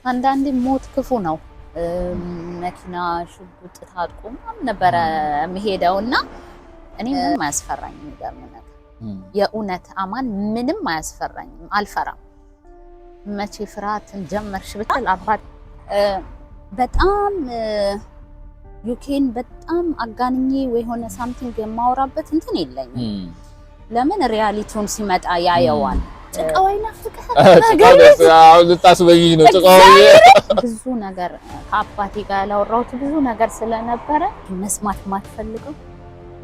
አንዳንዴ ሞት ክፉ ነው መኪና ሽጉጥ ታጥቆ ነበር የሚሄደውና እኔ ምንም አያስፈራኝ ነገር ማለት የኡነት አማን ምንም አያስፈራኝ አልፈራም መቼ ፍርሃትን ጀመርሽ ብትል አባት በጣም ዩኬን በጣም አጋንኜ ወይ ሆነ ሳምቲንግ የማወራበት እንትን የለኝም ለምን ሪያሊቲውን ሲመጣ ያየዋል ጭቃው አይናፍቅህ አው ልታስበይ ነው ጭቃው ብዙ ነገር ከአባቴ ጋር ያላወራሁት ብዙ ነገር ስለነበረ መስማት ማትፈልገው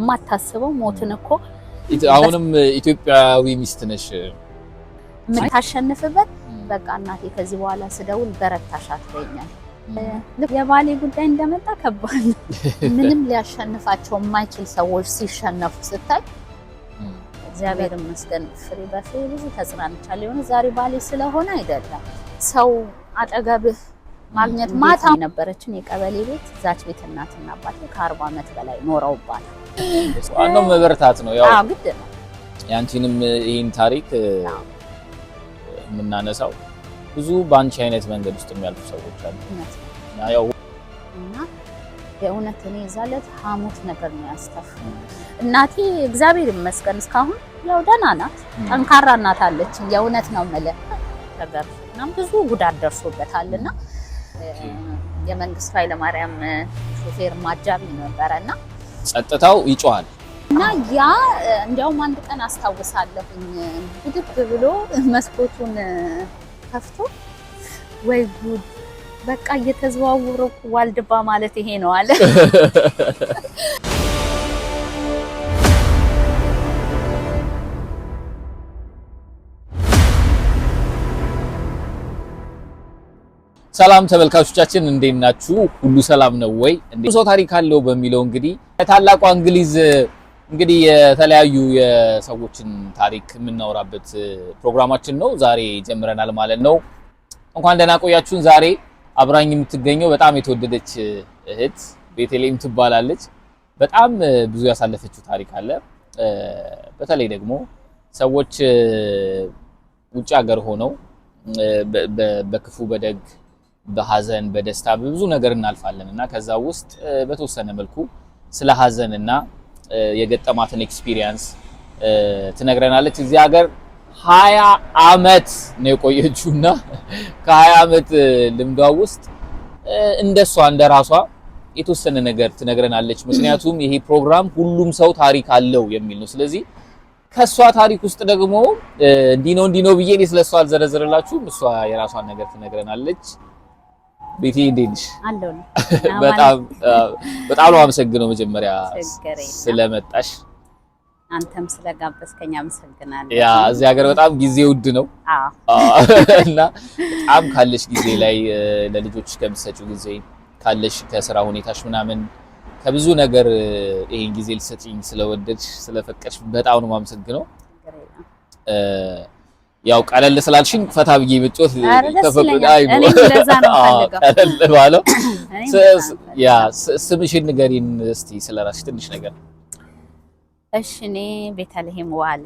ማታስበው ሞትን እኮ አሁንም ኢትዮጵያዊ ሚስት ነሽ ምታሸንፍበት በቃ እናቴ ከዚህ በኋላ ስደውል በረታሻት በእኛል የባሌ ጉዳይ እንደመጣ ከባድ ምንም ሊያሸንፋቸው የማይችል ሰዎች ሲሸነፉ ስታይ እግዚአብሔር ይመስገን ፍሬ በፍሬ ብዙ ተጽናንቻለሁ የሆነ ዛሬ ባሌ ስለሆነ አይደለም ሰው አጠገብህ ማግኘት ማታ ነበረችን የቀበሌ ቤት ዛች ቤት እናትና አባቴ ከ40 ዓመት በላይ ኖረውባል ዋናው መበርታት ነው ያው ግድ ነው ያንቺንም ይሄን ታሪክ ምናነሳው ብዙ ባንቺ አይነት መንገድ ውስጥ የሚያልፉ ሰዎች አሉ ያው እና የኡነት እኔ ዛለት ሐሞት ነገር ነው ያስተፈው እናቴ እግዚአብሔር ይመስገን እስካሁን ያው ደህና ናት ጠንካራ እናት አለች የኡነት ነው ማለት ተገርፈና ብዙ ጉዳት ደርሶበታልና የመንግስት ኃይለ ማርያም ሾፌር ማጃቢ ነበርና ጸጥታው ይጮሃል እና ያ እንዲያውም አንድ ቀን አስታውሳለሁኝ ብድግ ብሎ መስኮቱን ከፍቶ ወይ ጉድ በቃ እየተዘዋወረ ዋልድባ ማለት ይሄ ነው አለ ሰላም ተመልካቾቻችን እንዴት ናችሁ ሁሉ ሰላም ነው ወይ እንዴ ሰው ታሪክ አለው በሚለው እንግዲህ ታላቁ እንግሊዝ እንግዲህ የተለያዩ የሰዎችን ታሪክ የምናወራበት ፕሮግራማችን ነው ዛሬ ጀምረናል ማለት ነው እንኳን ደህና ቆያችሁን ዛሬ አብራኝ የምትገኘው በጣም የተወደደች እህት ቤተልሔም ትባላለች በጣም ብዙ ያሳለፈችው ታሪክ አለ በተለይ ደግሞ ሰዎች ውጭ ሀገር ሆነው በክፉ በደግ በሐዘን በደስታ ብዙ ነገር እናልፋለንና ከዛ ውስጥ በተወሰነ መልኩ ስለ ሐዘንና የገጠማትን ኤክስፒሪየንስ ትነግረናለች እዚህ ሀገር 20 አመት ነው የቆየችውና ከ20 አመት ልምዷ ውስጥ እንደሷ እንደራሷ የተወሰነ ነገር ትነግረናለች ምክንያቱም ይሄ ፕሮግራም ሁሉም ሰው ታሪክ አለው የሚል ነው ስለዚህ ከሷ ታሪክ ውስጥ ደግሞ እንዲኖ ብዬ ስለሷ አልዘረዘረላችሁም እሷ የራሷን ነገር ትነግረናለች ቤቴ እንዴንሽ አለው በጣም ነው አመሰግነው መጀመሪያ ስለመጣሽ አንተም ስለጋበዝከኝ አመሰግናለሁ ያ እዚህ ሀገር በጣም ጊዜ ውድ ነው እና በጣም ካለሽ ጊዜ ላይ ለልጆች ከምትሰጪው ጊዜ ካለሽ ከስራ ሁኔታሽ ምናምን ከብዙ ነገር ይሄን ጊዜ ልሰጪኝ ስለወደድሽ ስለፈቀድሽ በጣም ነው ማመሰግነው ያው ቀለል ስላልሽኝ ፈታ ብዬ ብጮት ተፈቅዳይ ነው እኔ ለዛ ነው ፈልገው ቀለል ባለው ያ ስምሽን ንገሪን እስቲ ስለራስሽ ትንሽ ነገር እሺ እኔ ቤተልሔም ዋለ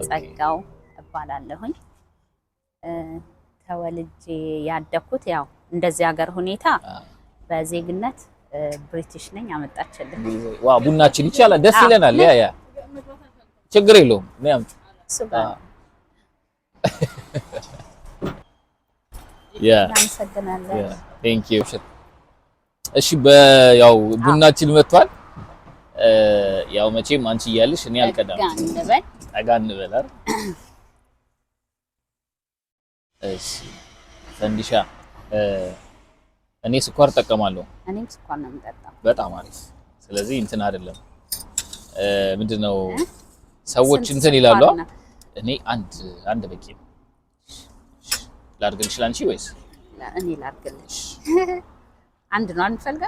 ጸጋው እባላለሁኝ ተወልጄ ያደኩት ያው እንደዚህ ሀገር ሁኔታ በዜግነት ብሪቲሽ ነኝ አመጣችልኝ ዋው ቡናችን ይቻላል ደስ ይለናል ያ ችግር የለውም ነያም ያ ቴንክ ዩ እሺ ያው ቡናችን መጥቷል ያው መቼም አንቺ እያለሽ እኔ አልቀዳም ጠጋ እንበል አይደል እሺ ፈንዲሻ እኔ ስኳር ተጠቀማለሁ እኔም ስኳር ነው የምጠጣው በጣም አሪፍ ስለዚህ እንትን አይደለም ምንድነው ሰዎች እንትን ይላሉ እኔ አንድ በቂ ነው ላድርግልሽ ላንቺ ወይስ እኔ ላድርግልሽ አንድ ነው አንፈልጋ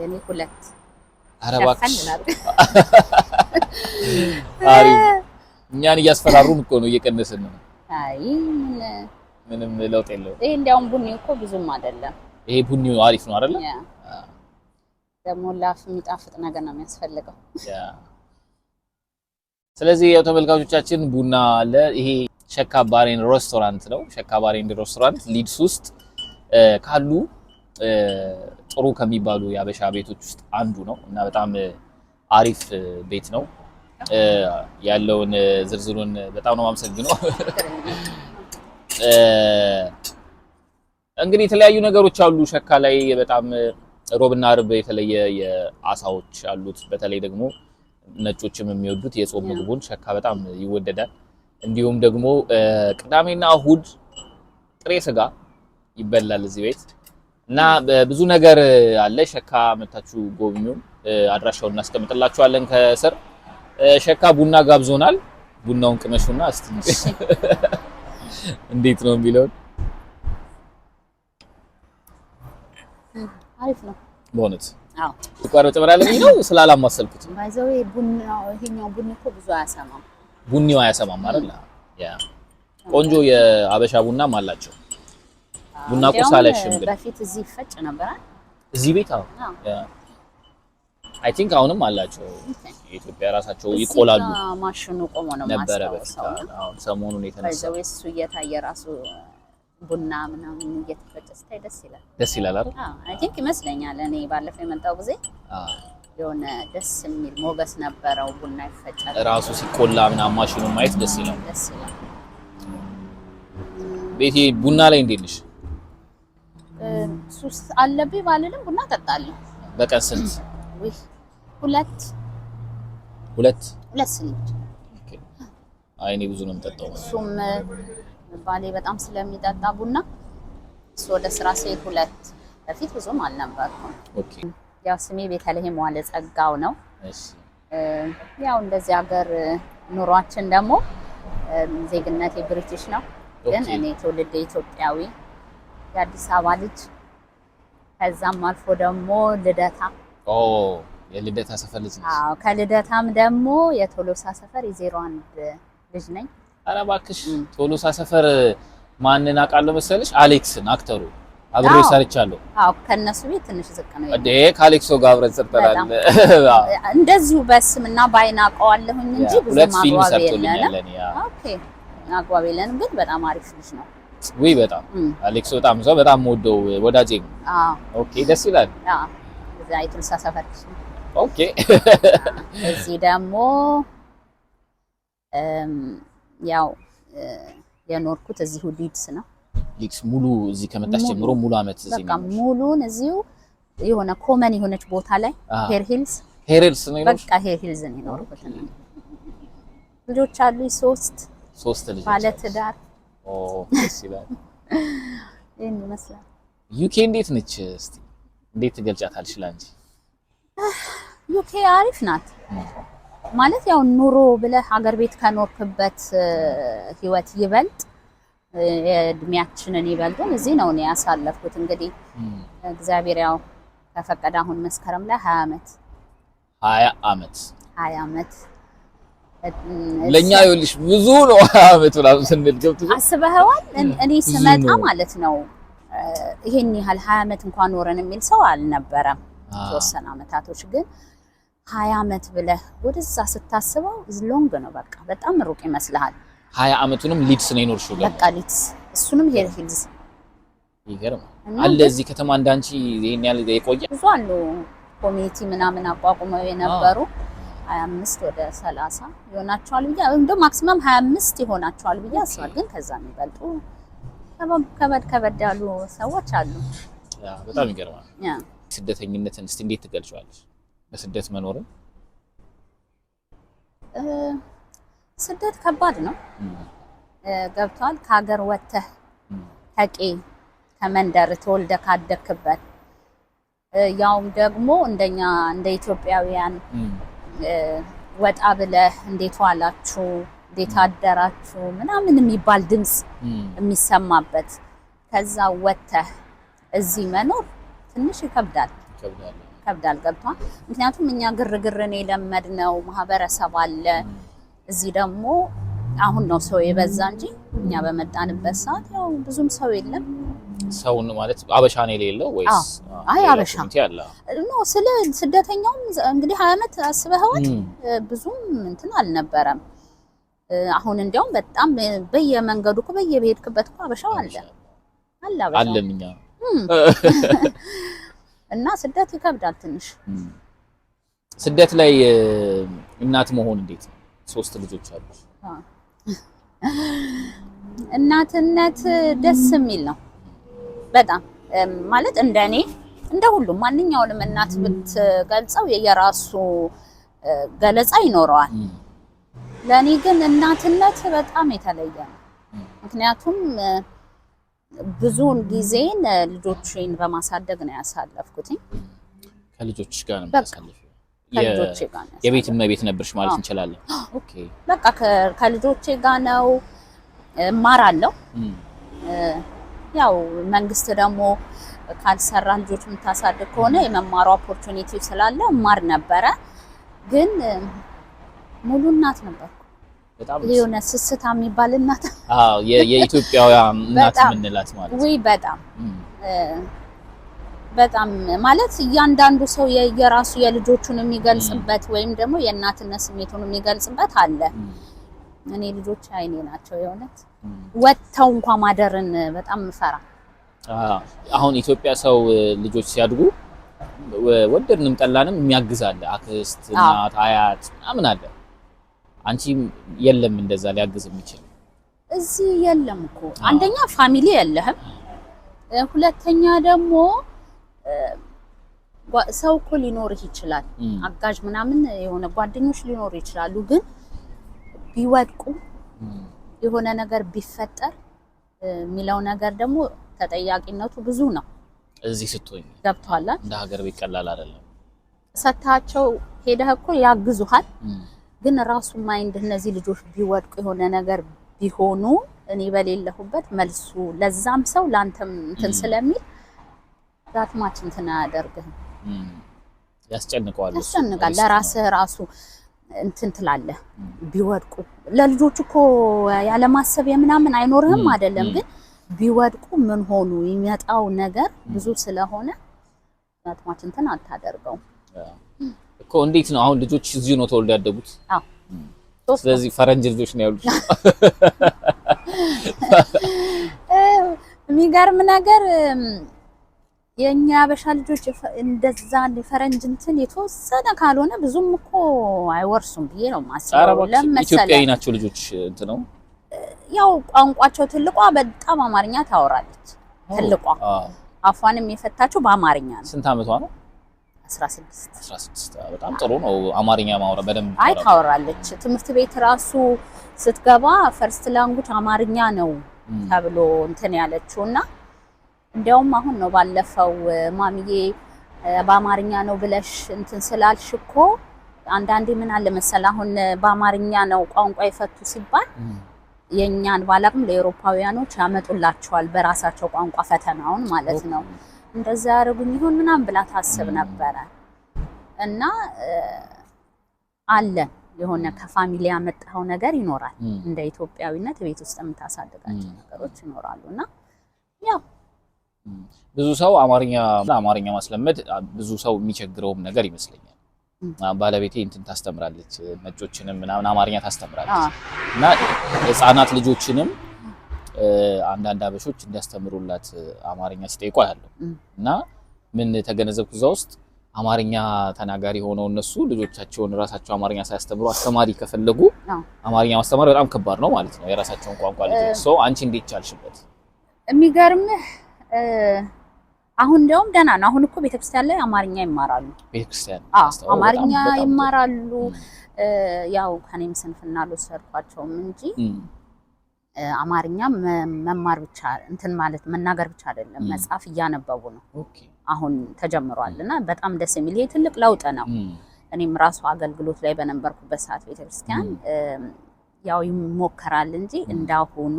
የኔ ሁለት አረባክሽ አሪፍ እኛን እያስፈራሩን እኮ ነው እየቀነስን ነው አይ ምንም ለውጥ የለውም ይሄ እንዲያውም ቡኒ እኮ ብዙም አይደለም ይሄ ቡኒው አሪፍ ነው አይደል ደግሞ ላፍ የሚጣፍጥ ነገር ነው የሚያስፈልገው ስለዚህ ያው ተመልካቾቻችን ቡና አለ ይሄ ሸካ ባሬን ሬስቶራንት ነው። ሸካ ባሬን ሬስቶራንት ሊድስ ውስጥ ካሉ ጥሩ ከሚባሉ የአበሻ ቤቶች ውስጥ አንዱ ነው እና በጣም አሪፍ ቤት ነው። ያለውን ዝርዝሩን በጣም ነው ማመሰግነው። እንግዲህ የተለያዩ ነገሮች አሉ ሸካ ላይ በጣም ሮብና አርብ የተለየ የአሳዎች አሉት። በተለይ ደግሞ ነጮችም የሚወዱት የጾም ምግቡን ሸካ በጣም ይወደዳል። እንዲሁም ደግሞ ቅዳሜና እሁድ ጥሬ ስጋ ይበላል እዚህ ቤት እና ብዙ ነገር አለ። ሸካ መታችሁ ጎብኙ። አድራሻውን እናስቀምጥላችኋለን ከስር። ሸካ ቡና ጋብዞናል። ቡናውን ቅመሹና እስቲ እንዴት ነው የሚለው። አሪፍ ነው በእውነት። አዎ ስኳር ተጨምራለኝ ነው ስላላማሰልኩት። ባይዘው ቡናው ይሄኛው ቡኒ እኮ ብዙ አያሰማም። ቡኒው አያሰማም አይደል? ያ ቆንጆ የአበሻ ቡናም አላቸው። ቡና ቁርስ አለሽም ግን በፊት እዚህ ፈጭ ነበር እዚህ ቤት። አዎ አይ ቲንክ አሁንም አላቸው። የኢትዮጵያ ራሳቸው ይቆላሉ። ማሽኑ ቆሞ ነው ነበር ማስተዋወሰው። አዎ ሰሞኑን የተነሳው እሱ እየታየ ራሱ ቡና ምናምን እየተፈጨ ስታይ ደስ ይላል። ደስ ይላል አይደል? አይ ቲንክ ይመስለኛል። እኔ ባለፈው የመጣው ጊዜ የሆነ ደስ የሚል ሞገስ ነበረው። ቡና ይፈጫል ራሱ ሲቆላ ምናምን ማሽኑን ማየት ደስ ይላል። ደስ ይላል። ቤቴ ቡና ላይ እንዴት ነሽ? ሱስ አለብኝ ባልልም ቡና እጠጣለሁ። በቀን ስንት? ወይ ሁለት ስንት? ኦኬ። አይ እኔ ብዙ ነው የምጠጣው። እሱም ባሌ በጣም ስለሚጠጣ ቡና እሱ ወደ ስራ ሲሄድ ሁለት፣ በፊት ብዙም አልነበርኩም። ኦኬ። ያው ስሜ ቤተልሔም ዋለ ጸጋው ነው። እሺ። ያው እንደዚህ ሀገር ኑሯችን ደግሞ ዜግነቴ ብሪቲሽ ነው፣ ግን እኔ ትውልደ ኢትዮጵያዊ የአዲስ አበባ ልጅ ከዛም አልፎ ደግሞ ልደታ የልደታ ሰፈር ልጅ ነሽ? አዎ ከልደታም ደግሞ የቶሎሳ ሰፈር የ01 ልጅ ነኝ። ኧረ እባክሽ ቶሎሳ ሰፈር ማንን አውቃለሁ መሰለሽ? አሌክስን አክተሩ አብሬው ሰርቻለሁ። አዎ ከነሱ ቤት ትንሽ ዝቅ ነው እንዴ? ከአሌክሶ ጋር አብረን ሰርተናል። እንደዚሁ በስምና ባይና አውቀዋለሁኝ እንጂ ብዙ ማግባብ የለንም። ኦኬ ማግባብ የለንም፣ ግን በጣም አሪፍ ልጅ ነው። ወይ በጣም አሌክሶ በጣም ወደው ወዳጄ ነው። ኦኬ ደስ ይላል። እዛ የቶሎሳ ሰፈር ልጅ ነው። ኦኬ እዚህ ደግሞ ያው የኖርኩት እዚሁ ሊድስ ነው። ሊድስ ሙሉ እዚህ ከመጣች ጀምሮ ሙሉ አመት እዚህ ነው። በቃ ሙሉን እዚሁ የሆነ ኮመን የሆነች ቦታ ላይ ሄር ሂልስ ነው። በቃ ሄር ሂልስ ነው የኖርኩት። ልጆች አሉ ሶስት ልጆች ባለ ትዳር። ደስ ይላል። ይሄን ይመስላል። ዩኬ እንዴት ነች? እስቲ እንዴት ትገልጫታለሽ ላንቺ? ዩኬ አሪፍ ናት ማለት ያው ኑሮ ብለህ ሀገር ቤት ከኖርክበት ህይወት ይበልጥ የእድሜያችንን ይበልጡን እዚህ ነው እኔ ያሳለፍኩት። እንግዲህ እግዚአብሔር ያው ከፈቀደ አሁን መስከረም ላይ 20 አመት ለኛ ይኸውልሽ ብዙ ነው። 20 አመት ምናምን ስንል ገብቶሽ አስበኸዋል? እኔ ስመጣ ማለት ነው ይሄን ያህል 20 አመት እንኳን ኖረን የሚል ሰው አልነበረም። ተወሰነ አመታቶች ግን 20 አመት ብለህ ወደዛ ስታስበው ሎንግ ነው። በቃ በጣም ሩቅ ይመስልሃል። 20 አመቱንም ሊድስ ነው የኖርሽው? በቃ ሊድስ፣ እሱንም ሄር ሂልስ። ይገርማል። አለ እዚህ ከተማ እንዳንቺ ይሄን ያህል የቆየ ብዙ አሉ። ኮሚኒቲ ምናምን አቋቁመው የነበሩ 25 ወደ 30 ይሆናቸዋል ብዬ እንደው ማክሲመም 25 ይሆናቸዋል ብዬ አስባለሁ። ግን ከዛ የሚበልጡ ከበድ ያሉ ሰዎች አሉ። ያ በጣም ይገርማል። ያ ስደተኝነትን እስቲ እንዴት ትገልጫለሽ? በስደት መኖርን? ስደት ከባድ ነው። ገብቷል። ከሀገር ወጥተህ ከቄ ከመንደር ተወልደ ካደክበት ያውም ደግሞ እንደኛ እንደ ኢትዮጵያውያን ወጣ ብለህ እንዴት ዋላችሁ እንዴት አደራችሁ ምናምን የሚባል ድምጽ የሚሰማበት ከዛ ወጥተህ እዚህ መኖር ትንሽ ይከብዳል። ገብቷል። ምክንያቱም እኛ ግርግርን የለመድነው ማህበረሰብ አለ። እዚህ ደግሞ አሁን ነው ሰው የበዛ እንጂ እኛ በመጣንበት ሰዓት ያው ብዙም ሰው የለም። ሰውን ማለት አበሻ ነው የሌለው ወይስ? አይ አበሻ ነው። ስለ ስደተኛውም እንግዲህ 20 አመት አስበኸዋል። ብዙም እንትን አልነበረም። አሁን እንዲያውም በጣም በየመንገዱ እኮ በየሄድክበት እኮ አበሻው አለ አበሻው አለምኛ እና ስደት ይከብዳል ትንሽ። ስደት ላይ እናት መሆን እንዴት ነው? 3 ልጆች አሉ። እናትነት ደስ የሚል ነው በጣም ማለት እንደኔ እንደ ሁሉም ማንኛውንም እናት ብትገልጸው የራሱ ገለጻ ይኖረዋል። ለኔ ግን እናትነት በጣም የተለየ ነው። ምክንያቱም ብዙውን ጊዜን ልጆቼን በማሳደግ ነው ያሳለፍኩት። ከልጆችሽ ጋር ነው ያሳለፍኩት? ከልጆቼ ጋር ነው። የቤት እመቤት ነበርሽ ማለት እንችላለን? ኦኬ። በቃ ከልጆቼ ጋር ነው እማራለሁ። ያው መንግስት ደግሞ ካልሰራ ልጆች የምታሳድግ ከሆነ የመማሩ ኦፖርቹኒቲው ስላለ እማር ነበረ። ግን ሙሉ እናት ነበርኩ። በጣም የሆነ ስስታ የሚባል እናት። አዎ የኢትዮጵያውያን እናት ምንላት ማለት ነው። ወይ በጣም ማለት እያንዳንዱ ሰው የራሱ የልጆቹን የሚገልጽበት ወይም ደግሞ የእናትነት ስሜቱን የሚገልጽበት አለ። እኔ ልጆች አይኔ ናቸው የሆነት ወጥተው እንኳን ማደርን በጣም ፈራ። አሁን ኢትዮጵያ ሰው ልጆች ሲያድጉ ወደድንም ጠላንም የሚያግዛል፣ አክስት፣ እናት፣ አያት ምናምን አለ። አንቺ የለም እንደዛ ሊያግዝ የሚችል እዚህ የለም እኮ። አንደኛ ፋሚሊ የለህም፣ ሁለተኛ ደግሞ ሰው እኮ ሊኖርህ ይችላል አጋዥ ምናምን የሆነ ጓደኞች ሊኖሩ ይችላሉ። ግን ቢወድቁ የሆነ ነገር ቢፈጠር የሚለው ነገር ደግሞ ተጠያቂነቱ ብዙ ነው። እዚህ ስትሆኝ ገብቷል። እንደ ሀገር ቤት ቀላል አይደለም። ሰታቸው ሄደህ እኮ ያግዙሃል። ግን ራሱ ማይንድ እነዚህ ልጆች ቢወድቁ የሆነ ነገር ቢሆኑ እኔ በሌለሁበት መልሱ ለዛም ሰው ላንተም እንትን ስለሚል ዳትማች እንትን አያደርግህም። ያስጨንቃል። ለራስህ ራሱ እንትን ትላለህ። ቢወድቁ ለልጆቹ እኮ ያለ ማሰብ የምናምን አይኖርህም አይደለም። ግን ቢወድቁ ምን ሆኑ የሚያጣው ነገር ብዙ ስለሆነ ዳትማች እንትን አታደርገው እኮ። እንዴት ነው አሁን ልጆች እዚሁ ነው ተወልደው ያደጉት? አዎ። ስለዚህ ፈረንጅ ልጆች ነው ያሉት። የሚገርም ነገር የኛ አበሻ ልጆች እንደዛ ፈረንጅ እንትን የተወሰነ ካልሆነ ብዙም እኮ አይወርሱም ብዬ ነው ማስበው። ለምሳሌ ኢትዮጵያዊ ናቸው ልጆች እንትን ነው ያው ቋንቋቸው ትልቋ በጣም አማርኛ ታወራለች። ትልቋ አፏንም የፈታችው በአማርኛ ነው። ስንት አመቷ ነው? 16 በጣም ጥሩ ነው። አማርኛ ማውራት በደንብ ታወራለች። ትምህርት ቤት ራሱ ስትገባ ፈርስት ላንጉጅ አማርኛ ነው ተብሎ እንትን ያለችውና እንዲያውም አሁን ነው ባለፈው ማሚዬ በአማርኛ ነው ብለሽ እንትን ስላልሽ እኮ አንዳንዴ ምን አለ መሰል አሁን በአማርኛ ነው ቋንቋ የፈቱ ሲባል የኛን ባላቅም ለአውሮፓውያኖች ያመጡላቸዋል በራሳቸው ቋንቋ ፈተናውን ማለት ነው። እንደዛ ያደርጉኝ ይሁን ምናምን ብላ ታስብ ነበረ። እና አለ የሆነ ከፋሚሊ ያመጣው ነገር ይኖራል። እንደ ኢትዮጵያዊነት ቤት ውስጥ የምታሳድጋቸው ነገሮች ይኖራሉና ያው ብዙ ሰው አማርኛ ማስለመድ ብዙ ሰው የሚቸግረውም ነገር ይመስለኛል። ባለቤቴ እንትን ታስተምራለች፣ ነጮችንም ምናምን አማርኛ ታስተምራለች። እና ህፃናት ልጆችንም አንዳንድ አበሾች እንዲያስተምሩላት አማርኛ ሲጠይቁ ያለው እና ምን ተገነዘብኩ እዛ ውስጥ አማርኛ ተናጋሪ ሆነው እነሱ ልጆቻቸውን ራሳቸው አማርኛ ሳያስተምሩ አስተማሪ ከፈለጉ አማርኛ ማስተማር በጣም ከባድ ነው ማለት ነው፣ የራሳቸውን ቋንቋ ልጆች። ሶ አንቺ እንዴት ቻልሽበት? የሚገርምህ አሁን እንደውም ደህና ነው። አሁን እኮ ቤተክርስቲያን ላይ አማርኛ ይማራሉ። ቤተክርስቲያን አማርኛ ይማራሉ። ያው ከኔም ስንፍና አልወሰድኳቸውም እንጂ አማርኛ መማር ብቻ እንትን ማለት መናገር ብቻ አይደለም፣ መጽሐፍ እያነበቡ ነው አሁን ተጀምሯልና በጣም ደስ የሚል ይሄ ትልቅ ለውጥ ነው። እኔም ራሱ አገልግሎት ላይ በነበርኩበት ሰዓት ቤተክርስቲያን ያው ይሞከራል እንጂ እንዳሁኑ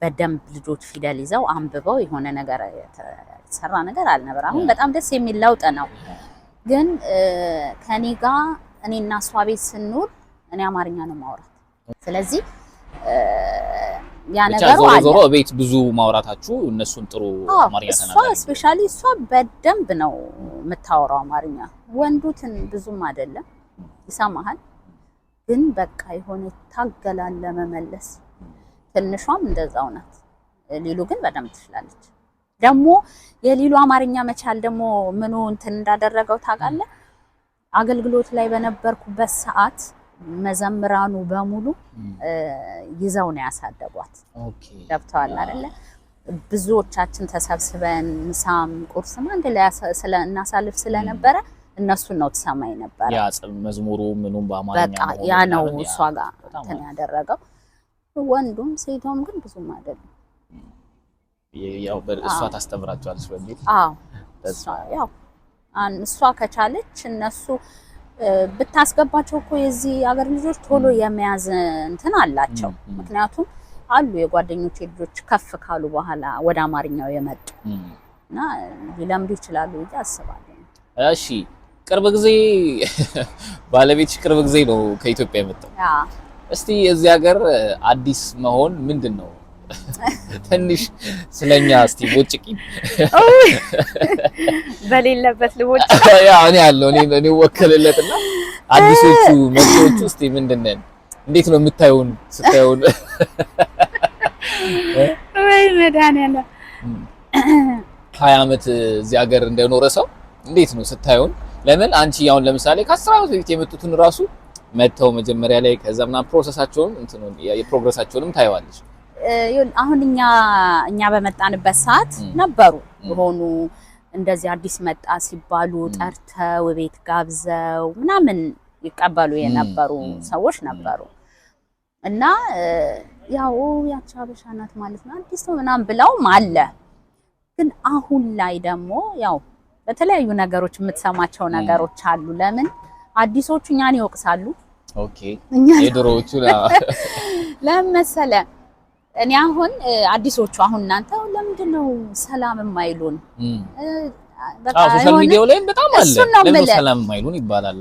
በደንብ ልጆች ፊደል ይዘው አንብበው የሆነ ነገር የተሰራ ነገር አልነበር። አሁን በጣም ደስ የሚል ለውጥ ነው። ግን ከኔ ጋር እኔና እሷ ቤት ስንውል እኔ አማርኛ ነው ማውራት። ስለዚህ ያ ነገሩ አለ። ዞሮ ቤት ብዙ ማውራታችሁ እነሱን ጥሩ አማርኛ ተናጋሪ። እሷ ስፔሻሊ እሷ በደንብ ነው የምታወራው አማርኛ። ወንዱትን ብዙም አይደለም ይሰማሃል። ግን በቃ የሆነ ታገላል ለመመለስ ትንሿም እንደዛው ናት ሊሉ ግን በደንብ ትችላለች ደግሞ የሊሉ አማርኛ መቻል ደግሞ ምኑ እንትን እንዳደረገው ታውቃለህ አገልግሎት ላይ በነበርኩበት ሰዓት መዘምራኑ በሙሉ ይዘው ነው ያሳደጓት ኦኬ ገብቷል አይደለ ብዙዎቻችን ተሰብስበን ምሳም ቁርስም አንድ ላይ እናሳልፍ ስለነበረ እነሱ ነው ተሰማይ ነበር ያ መዝሙሩ ምኑም በአማርኛ በቃ ያ ነው እሷ ጋር እንትን ያደረገው ወንዱም ሴቶም ግን ብዙም አይደለም ያው በእሷ ታስተምራቸዋለች በሚል አዎ ያው እሷ ከቻለች እነሱ ብታስገባቸው እኮ የዚህ አገር ልጆች ቶሎ የመያዝ እንትን አላቸው ምክንያቱም አሉ የጓደኞቼ ልጆች ከፍ ካሉ በኋላ ወደ አማርኛው የመጡ እና ሊለምዱ ይችላሉ አስባለሁ እሺ ቅርብ ጊዜ ባለቤትሽ ቅርብ ጊዜ ነው ከኢትዮጵያ የመጣው እስቲ እዚህ ሀገር አዲስ መሆን ምንድነው ትንሽ ስለኛ እስቲ ቦጭቂ በሌለበት ልቦጭ ያ እኔ ያለው እኔ ወከለለትና አዲሶቹ መጥቶቹ እስቲ ምንድነው እንዴት ነው የምታዩን ስታዩን ወይ መዳንያለ 20 አመት እዚህ ሀገር እንደኖረ ሰው እንዴት ነው ስታዩን ለምን አንቺ ያውን ለምሳሌ ከ10 አመት በፊት የመጡትን ራሱ መተው መጀመሪያ ላይ ከዛምና ፕሮሰሳቸውን እንትኑ የፕሮግረሳቸውንም ታይዋለሽ አሁን እኛ በመጣንበት ሰዓት ነበሩ ሆኑ እንደዚህ አዲስ መጣ ሲባሉ ጠርተው ቤት ጋብዘው ምናምን ይቀበሉ የነበሩ ሰዎች ነበሩ እና ያው ያቻ በሻናት ማለት ነው አዲስ ነው ምናምን ብለው ማለ ግን አሁን ላይ ደግሞ ያው በተለያዩ ነገሮች የምትሰማቸው ነገሮች አሉ ለምን አዲሶቹ እኛን ይወቅሳሉ ኦኬ የድሮዎቹ ለምሳሌ እኔ አሁን አዲሶቹ አሁን እናንተ ለምንድነው ሰላም የማይሉን በቃ ሶሻል ሚዲያው ላይ በጣም አለ ለምን ሰላም የማይሉን ይባላል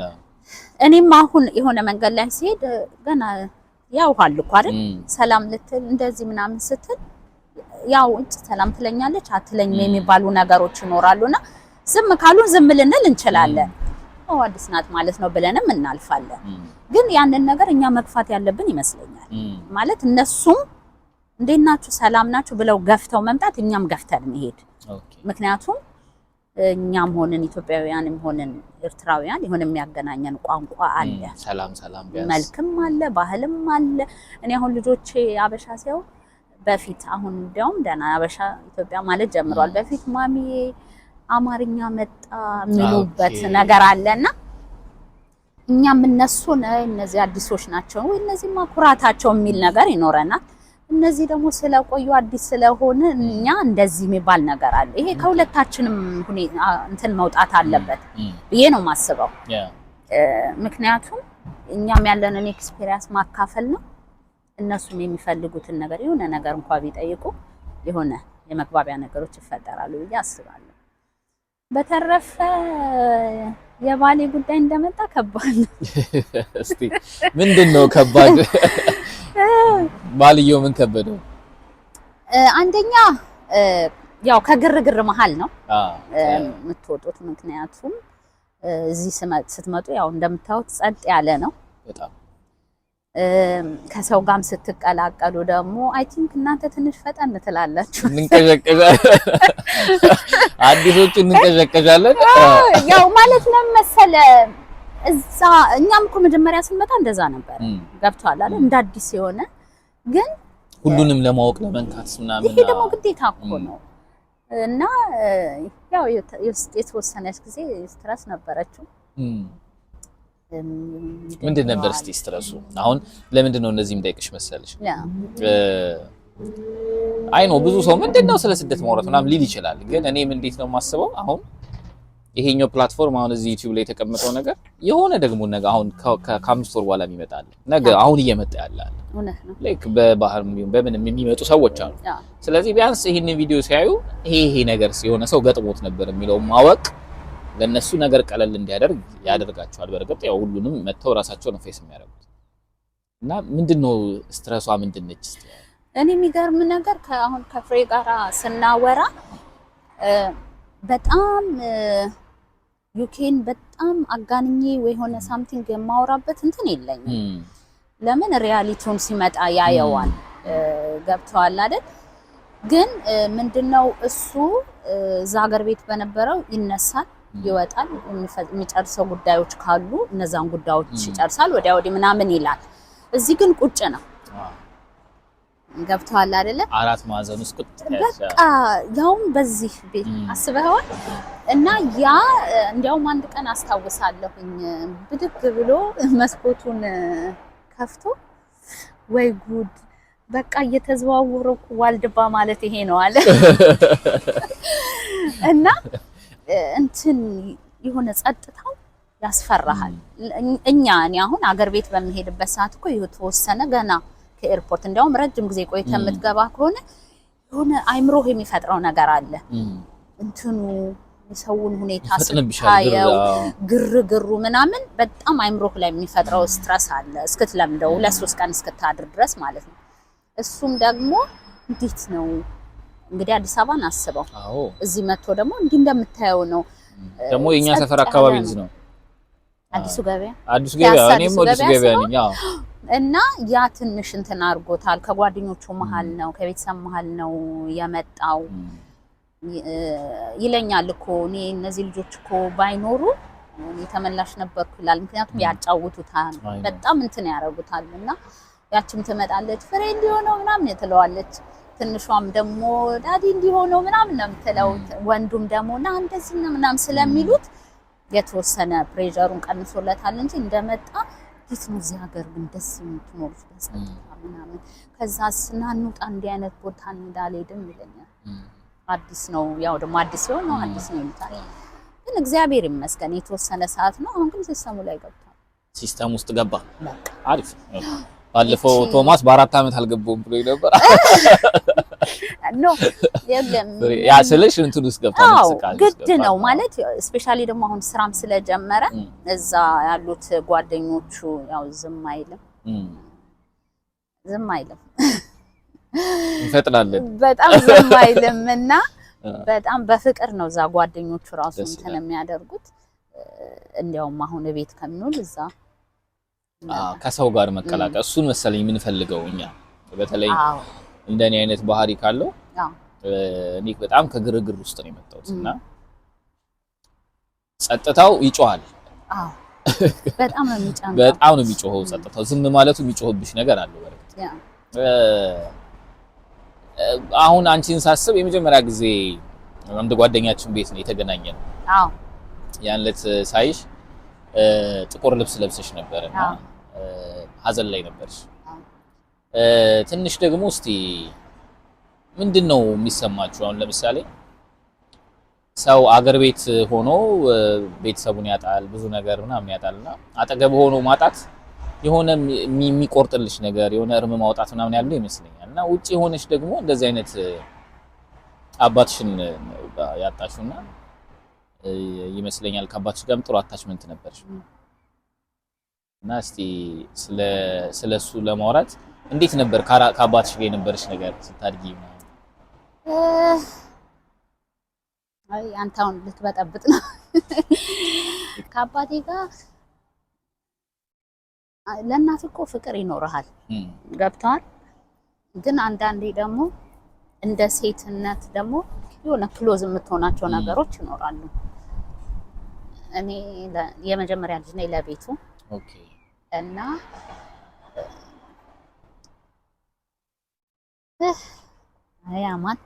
እኔም አሁን የሆነ መንገድ ላይ ሲሄድ ገና ያው አልኩ አይደል ሰላም ልትል እንደዚህ ምናምን ስትል ያው እንት ሰላም ትለኛለች አትለኝም የሚባሉ ነገሮች ይኖራሉና ዝም ካሉን ዝም ልንል እንችላለን አዲስ ናት ማለት ነው ብለንም እናልፋለን ግን ያንን ነገር እኛ መግፋት ያለብን ይመስለኛል ማለት እነሱም እንዴናችሁ ሰላም ናችሁ ብለው ገፍተው መምጣት እኛም ገፍተን መሄድ ምክንያቱም እኛም ሆነን ኢትዮጵያውያንም ሆነን ኤርትራውያን የሆነ የሚያገናኘን ቋንቋ አለ ሰላም ቢያንስ መልክም አለ ባህልም አለ እኔ አሁን ልጆቼ አበሻ ሲያው በፊት አሁን እንደውም ደና አበሻ ኢትዮጵያ ማለት ጀምሯል በፊት ማሚዬ አማርኛ መጣ የሚሉበት ነገር አለና እኛም እነሱን እነዚህ አዲሶች ናቸው ወይ እነዚህ ማኩራታቸው የሚል ነገር ይኖረናል እነዚህ ደግሞ ስለቆዩ አዲስ ስለሆነ እኛ እንደዚህ የሚባል ነገር አለ ይሄ ከሁለታችንም እንትን መውጣት አለበት ብዬ ነው ማስበው ምክንያቱም እኛም ያለንን ኤክስፒሪየንስ ማካፈል ነው እነሱም የሚፈልጉትን ነገር የሆነ ነገር እንኳን ቢጠይቁ የሆነ የመግባቢያ ነገሮች ይፈጠራሉ ብዬ አስባለሁ በተረፈ የባሌ ጉዳይ እንደመጣ ከባድ ነው እስቲ ምንድነው ከባድ ባልየው ምን ከበደው አንደኛ ያው ከግርግር መሃል ነው የምትወጡት ምክንያቱም እዚህ ስትመጡ ያው እንደምታዩት ጸጥ ያለ ነው በጣም ከሰው ጋርም ስትቀላቀሉ ደግሞ አይ ቲንክ እናንተ ትንሽ ፈጠን ትላላችሁ አዲሶቹ እንቀዠቀዣለን ያው ማለት ነው መሰለ እዛ እኛም እኮ መጀመሪያ ስንመጣ እንደዛ ነበር ገብቷል አይደል እንደ አዲስ የሆነ ግን ሁሉንም ለማወቅ ለመንካት ምናምን ይሄ ደግሞ ግዴታ እኮ ነው እና ያው የተወሰነች ጊዜ ስትረስ ነበረችው ምንድን ነበር እስቲ ስትረሱ አሁን ለምንድን ነው እነዚህም ጠይቅሽ መሰለሽ አይ ነው ብዙ ሰው ምንድነው ስለ ስደት ማውራት ምናምን ሊል ይችላል ግን እኔም እንዴት ነው የማስበው አሁን ይሄኛው ፕላትፎርም አሁን እዚህ ዩቲዩብ ላይ የተቀመጠው ነገር የሆነ ደግሞ ነገ አሁን ከ5 ወር በኋላ የሚመጣል ነገ አሁን እየመጣ ያለ እውነት ነው ላይክ በባህር በምንም የሚመጡ ሰዎች አሉ ስለዚህ ቢያንስ ይሄንን ቪዲዮ ሲያዩ ይሄ ነገር የሆነ ሰው ገጥሞት ነበር የሚለው ማወቅ ለነሱ ነገር ቀለል እንዲያደርግ ያደርጋቸዋል በርግጥ ያው ሁሉንም መተው ራሳቸው ነው ፌስ የሚያደርጉት እና ምንድነው ስትረሷ ምንድነች እስቲ እኔ የሚገርም ነገር አሁን ከፍሬ ጋራ ስናወራ በጣም ዩኬን በጣም አጋንኜ ወይ ሆነ ሳምቲንግ የማወራበት እንትን የለኝም ለምን ሪያሊቲውን ሲመጣ ያየዋል ገብቷል አይደል ግን ምንድነው እሱ እዛ ሀገር ቤት በነበረው ይነሳል ይወጣል የሚጨርሰው ጉዳዮች ካሉ እነዛን ጉዳዮች ይጨርሳል ወዲያ ወዲህ ምናምን ይላል እዚህ ግን ቁጭ ነው ገብቷል አይደለ አራት ማዕዘን ውስጥ ቁጭ በቃ ያውም በዚህ ቤት አስበኸዋል እና ያ እንዲያውም አንድ ቀን አስታውሳለሁኝ ብድግ ብሎ መስኮቱን ከፍቶ ወይ ጉድ በቃ እየተዘዋወረኩ ዋልድባ ማለት ይሄ ነው አለ እና እንትን የሆነ ጸጥታው ያስፈራሃል እኛ እኔ አሁን አገር ቤት በሚሄድበት ሰዓት እኮ የተወሰነ ገና ከኤርፖርት እንዲያውም ረጅም ጊዜ ቆይተህ የምትገባ ከሆነ የሆነ አይምሮህ የሚፈጥረው ነገር አለ እንትኑ የሰውን ሁኔታ ስታየው ግርግሩ ምናምን በጣም አይምሮህ ላይ የሚፈጥረው ስትረስ አለ እስክትለምደው ለሶስት ቀን እስክታድር ድረስ ማለት ነው እሱም ደግሞ እንዴት ነው እንግዲህ አዲስ አበባን አስበው እዚህ መጥቶ ደግሞ እንዲህ እንደምታየው ነው ደግሞ የኛ ሰፈር አካባቢ ልጅ ነው አዲሱ ገበያ እኔም አዲሱ ገበያ ነኝ እና ያ ትንሽ እንትን አርጎታል ከጓደኞቹ መሃል ነው ከቤተሰብ መሃል ነው የመጣው ይለኛል እኮ እኔ እነዚህ ልጆች እኮ ባይኖሩ የተመላሽ ነበርኩ ይላል ምክንያቱም ያጫውቱታል በጣም እንትን ያረጉታልና ያችም ትመጣለች ፍሬ እንዲሆነው ምናምን ትለዋለች ትንሿም ደግሞ ዳዲ እንዲሆነው ምናምን ነው የምትለው ወንዱም ደግሞ ና እንደዚህ ነው ምናምን ስለሚሉት የተወሰነ ፕሬሸሩን ቀንሶለታል እንጂ እንደመጣ ዲት ነው እዚህ ሀገር ግን ደስ የምትኖሩት በጸጥታ ምናምን ከዛስ ና እንውጣ እንዲህ አይነት ቦታ እንዳልሄድም ይለኛል አዲስ ነው ያው ደግሞ አዲስ ነው አዲስ ነው ይላል ግን እግዚአብሔር ይመስገን የተወሰነ ሰዓት ነው አሁን ግን ሲስተሙ ላይ ገብቷል ሲስተም ውስጥ ገባ አሪፍ ባለፈው ቶማስ በ4 አመት አልገባውም ብሎ ነበር ኖ የለም ያ ስለሽ እንትን ውስጥ ገብቷል ግድ ነው ማለት ስፔሻሊ ደግሞ አሁን ስራም ስለጀመረ እዛ ያሉት ጓደኞቹ ያው ዝም አይልም እንፈጥናለን በጣም ዝም አይልምና በጣም በፍቅር ነው እዛ ጓደኞቹ ራሱ እንትን የሚያደርጉት እንዲያውም አሁን ቤት ከሚውል እዛ ከሰው ጋር መቀላቀል እሱን መሰለኝ ምን ፈልገው እኛ በተለይ እንደኔ አይነት ባህሪ ካለው እኔ በጣም ከግርግር ውስጥ ነው የመጣሁትና ጸጥታው ይጮሃል በጣም ነው የሚጫነው በጣም ነው የሚጮኸው ጸጥታው ዝም ማለቱ የሚጮህብሽ ነገር አለ በረከት አሁን አንቺን ሳስብ የመጀመሪያ ጊዜ አንድ ጓደኛችን ቤት ነው የተገናኘነው ያን ለት ሳይሽ ጥቁር ልብስ ለብሰሽ ነበርና ሀዘን ላይ ነበርሽ ትንሽ ደግሞ እስቲ ምንድነው የሚሰማችሁ አሁን ለምሳሌ ሰው አገር ቤት ሆኖ ቤተሰቡን ያጣል ብዙ ነገር ምናምን ያጣልና አጠገብ ሆኖ ማጣት የሆነ የሚቆርጥልሽ ነገር የሆነ እርም ማውጣት ምናምን ያለው ይመስለኛልና ውጪ ሆነሽ ደግሞ እንደዚህ አይነት አባትሽን ያጣሽውና ይመስለኛል ከአባትሽ ጋርም ጥሩ አታችመንት ነበርሽ እና እስቲ ስለሱ ለማውራት እንዴት ነበር ከአባትሽ ጋር የነበርሽ ነገር ስታድጊ አይ አንተውን ልትበጠብጥ ነው ከአባቴ ጋር ለእናት እኮ ፍቅር ይኖርሃል ገብቷል ግን አንዳንዴ ደግሞ እንደ ሴትነት ደግሞ የሆነ ክሎዝ የምትሆናቸው ነገሮች ይኖራሉ እኔ የመጀመሪያ ልጅ ነኝ ለቤቱ ኦኬ እና አያማን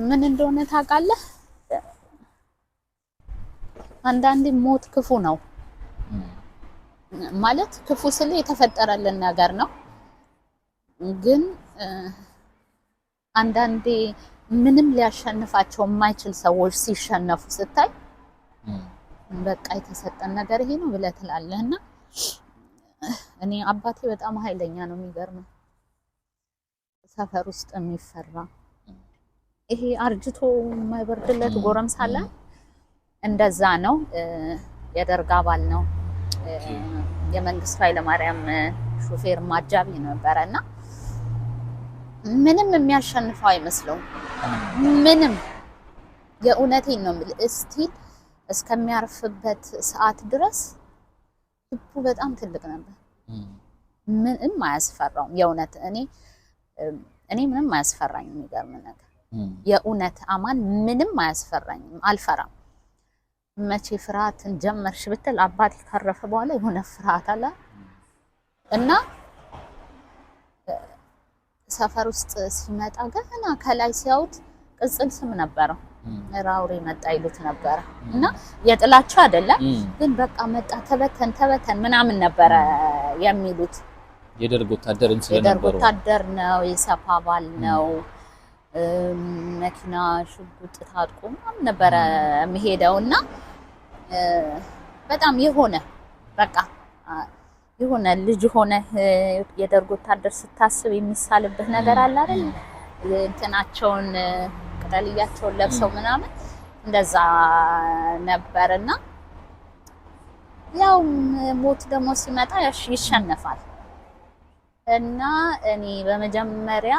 ምን እንደሆነ ታውቃለህ አንዳንዴ ሞት ክፉ ነው ማለት ክፉ ስለ የተፈጠረልን ነገር ነው ግን አንዳንዴ ምንም ሊያሸንፋቸው የማይችል ሰዎች ሲሸነፉ ስታይ በቃ የተሰጠን ነገር ይሄ ነው ብለህ ትላለህና እኔ አባቴ በጣም ኃይለኛ ነው የሚገርመው ሰፈር ውስጥ የሚፈራ ይሄ አርጅቶ የማይበርድለት ጎረምሳ አለ እንደዛ ነው የደርግ አባል ነው የመንግስቱ ኃይለማርያም ሹፌር ማጃቢ ነበርና ምንም የሚያሸንፈው አይመስለው ምንም የእውነቴን ነው የምልህ እስቲ እስከሚያርፍበት ሰዓት ድረስ ልቡ በጣም ትልቅ ነበር። ምንም አያስፈራውም። የእውነት እኔ ምንም አያስፈራኝም። የሚገርም ነገር የእውነት አማን ምንም አያስፈራኝም፣ አልፈራም። መቼ ፍርሃትን ጀመርሽ ብትል አባቴ ካረፈ በኋላ የሆነ ፍርሃት አለ እና ሰፈር ውስጥ ሲመጣ ገና ከላይ ሲያዩት ቅጽል ስም ነበረው ራውሬ መጣ ይሉት ነበር እና የጥላቻ አይደለም ግን በቃ መጣ ተበተን ምናምን ነበረ የሚሉት። የደርግ ወታደርን ስለነበረው የደርግ ወታደር ነው፣ የሰፓ አባል ነው። መኪና ሽጉጥ ታጥቆ ምናምን ነበረ የሚሄደውና በጣም የሆነ በቃ የሆነ ልጅ ሆነ የደርግ ወታደር ስታስብ የሚሳልበት ነገር አለ አይደል? እንትናቸውን ቅጠልያቸውን ለብሰው ምናምን እንደዛ ነበርና ያው ሞት ደግሞ ሲመጣ ይሸነፋል እና እኔ በመጀመሪያ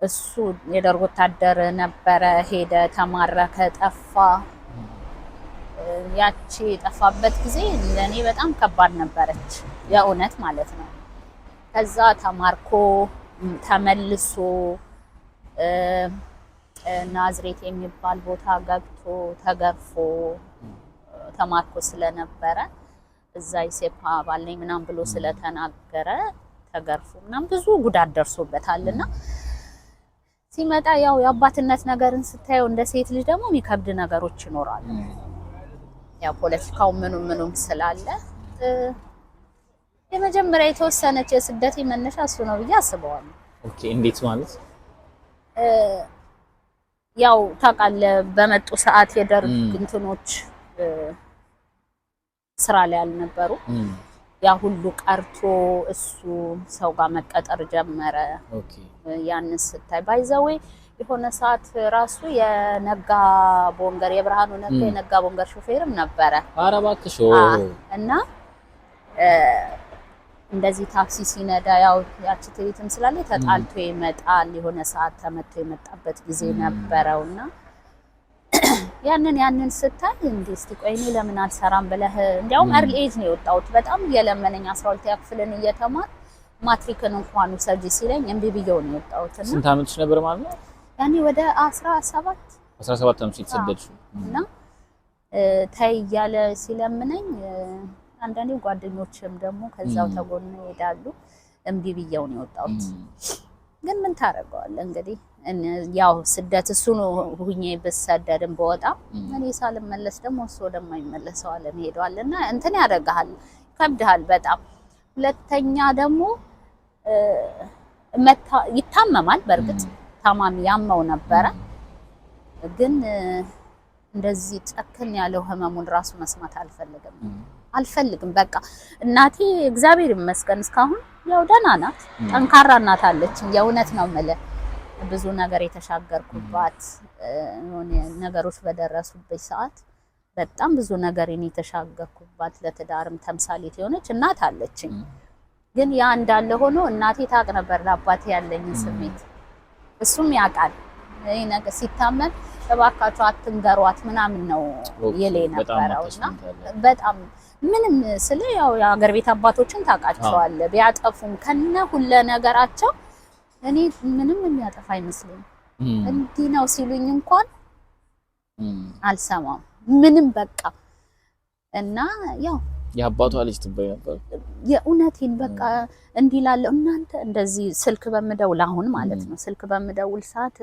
እሱ የደርግ ወታደር ነበረ፣ ሄደ፣ ተማረከ፣ ጠፋ። ያቺ የጠፋበት ጊዜ ለኔ በጣም ከባድ ነበረች የእውነት ማለት ነው። ከዛ ተማርኮ ተመልሶ ናዝሬት የሚባል ቦታ ገብቶ ተገርፎ ተማርኮ ስለነበረ እዛ የሴፓ አባል ነኝ ምናምን ብሎ ስለተናገረ ተገርፎ ምናምን ብዙ ጉዳት ደርሶበታልና ሲመጣ ያው የአባትነት ነገርን ስታየው እንደ ሴት ልጅ ደግሞ የሚከብድ ነገሮች ይኖራሉ። ያው ፖለቲካው ምኑም ስላለ የመጀመሪያ የተወሰነች የስደቴ መነሻ እሱ ነው ብዬ አስበዋለሁ። ኦኬ እንዴት ማለት? ያው ታውቃለህ በመጡ ሰዓት የደርግ እንትኖች ስራ ላይ አልነበሩ። ያ ሁሉ ቀርቶ እሱ ሰው ጋር መቀጠር ጀመረ። ኦኬ ያንን ስታይ ባይዘዌ የሆነ ሰዓት ራሱ የነጋ ቦንገር የብርሃኑ ነጋ የነጋ ቦንገር ሾፌርም ነበረ። ኧረ እባክሽ እና እንደዚህ ታክሲ ሲነዳ ያው ያቺ ትሪትም ስላለ ተጣልቶ ይመጣል። የሆነ ሰዓት ተመቶ የመጣበት ጊዜ ነበረውና ያንን ስታይ እንዴ እስቲ ቆይ እኔ ለምን አልሰራም ብለህ እንዲያውም early age ነው የወጣሁት። በጣም የለመነኝ 12ኛ ክፍልን እየተማር ማትሪክን እንኳን ውሰጂ ሲለኝ እምቢ ብዬው ነው የወጣሁት። እና ስንት አመትሽ ነበር ማለት ነው? ያኔ ወደ 17 ዓመት የተሰደድሽ እና ታይ ያለ ሲለምነኝ አንዳንዴ ጓደኞችም ደግሞ ከዛው ተጎን ይሄዳሉ። እምቢ ብዬው ነው የወጣሁት። ግን ምን ታረጋዋለህ እንግዲህ ያው ስደት እሱ ነው ሁኜ በሰደድም በወጣ እኔ ሳልመለስ ደግሞ እሱ ወደማይመለሰው ዓለም ሄዷልና እንትን ያደርጋል፣ ከብድሃል በጣም። ሁለተኛ ደግሞ ይታመማል። በርግጥ ታማሚ ያመው ነበረ፣ ግን እንደዚህ ጨክን ያለው ህመሙን ራሱ መስማት አልፈልግም። በቃ እናቴ እግዚአብሔር ይመስገን እስካሁን ያው ደህና ናት፣ ጠንካራ እናት አለችኝ። የእውነት ነው የምልህ ብዙ ነገር የተሻገርኩባት የሆነ ነገሮች በደረሱበት ሰዓት በጣም ብዙ ነገር የተሻገርኩባት ለትዳርም ተምሳሌት የሆነች እናት አለችኝ። ግን ያ እንዳለ ሆኖ እናቴ ታውቅ ነበር ለአባቴ ያለኝ ስሜት፣ እሱም ያውቃል። ይሄ ነገር ሲታመም እባካችሁ አትንገሯት ምናምን ነው የሌ ነበረውና በጣም ምንም ስለ ያው የሀገር ቤት አባቶችን ታውቃቸዋለህ ቢያጠፉም ከነ ሁሉ ነገራቸው እኔ ምንም የሚያጠፋ አይመስልም። እንዲህ ነው ሲሉኝ እንኳን አልሰማም ምንም በቃ። እና ያው የአባቷ ልጅ ትበይ ነበር የእውነቴን በቃ እንዲህ ላለው እናንተ እንደዚህ ስልክ በመደውል አሁን ማለት ነው ስልክ በመደውል ሰዓት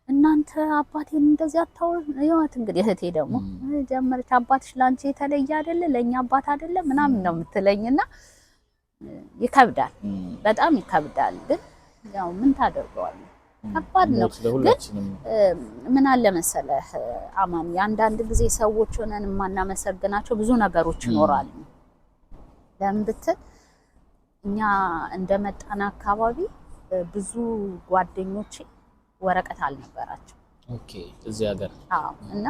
እናንተ አባቴን እንደዚህ አታውሩ። ያዋት እንግዲህ እህቴ ደግሞ ጀመረች አባትሽ ላንቺ የተለየ አይደለ ለኛ አባት አይደለ ምናምን ነው የምትለኝና ይከብዳል፣ በጣም ይከብዳል። ግን ያው ምን ታደርገዋለህ ከባድ ነው። ግን ምን አለ መሰለህ አማን አንዳንድ ጊዜ ሰዎች ሆነን የማናመሰግናቸው ብዙ ነገሮች ይኖራሉ። ለምን ብትል እኛ እንደመጣና አካባቢ ብዙ ጓደኞቼ ወረቀት አልነበራቸው። ኦኬ እዚህ ሀገር እና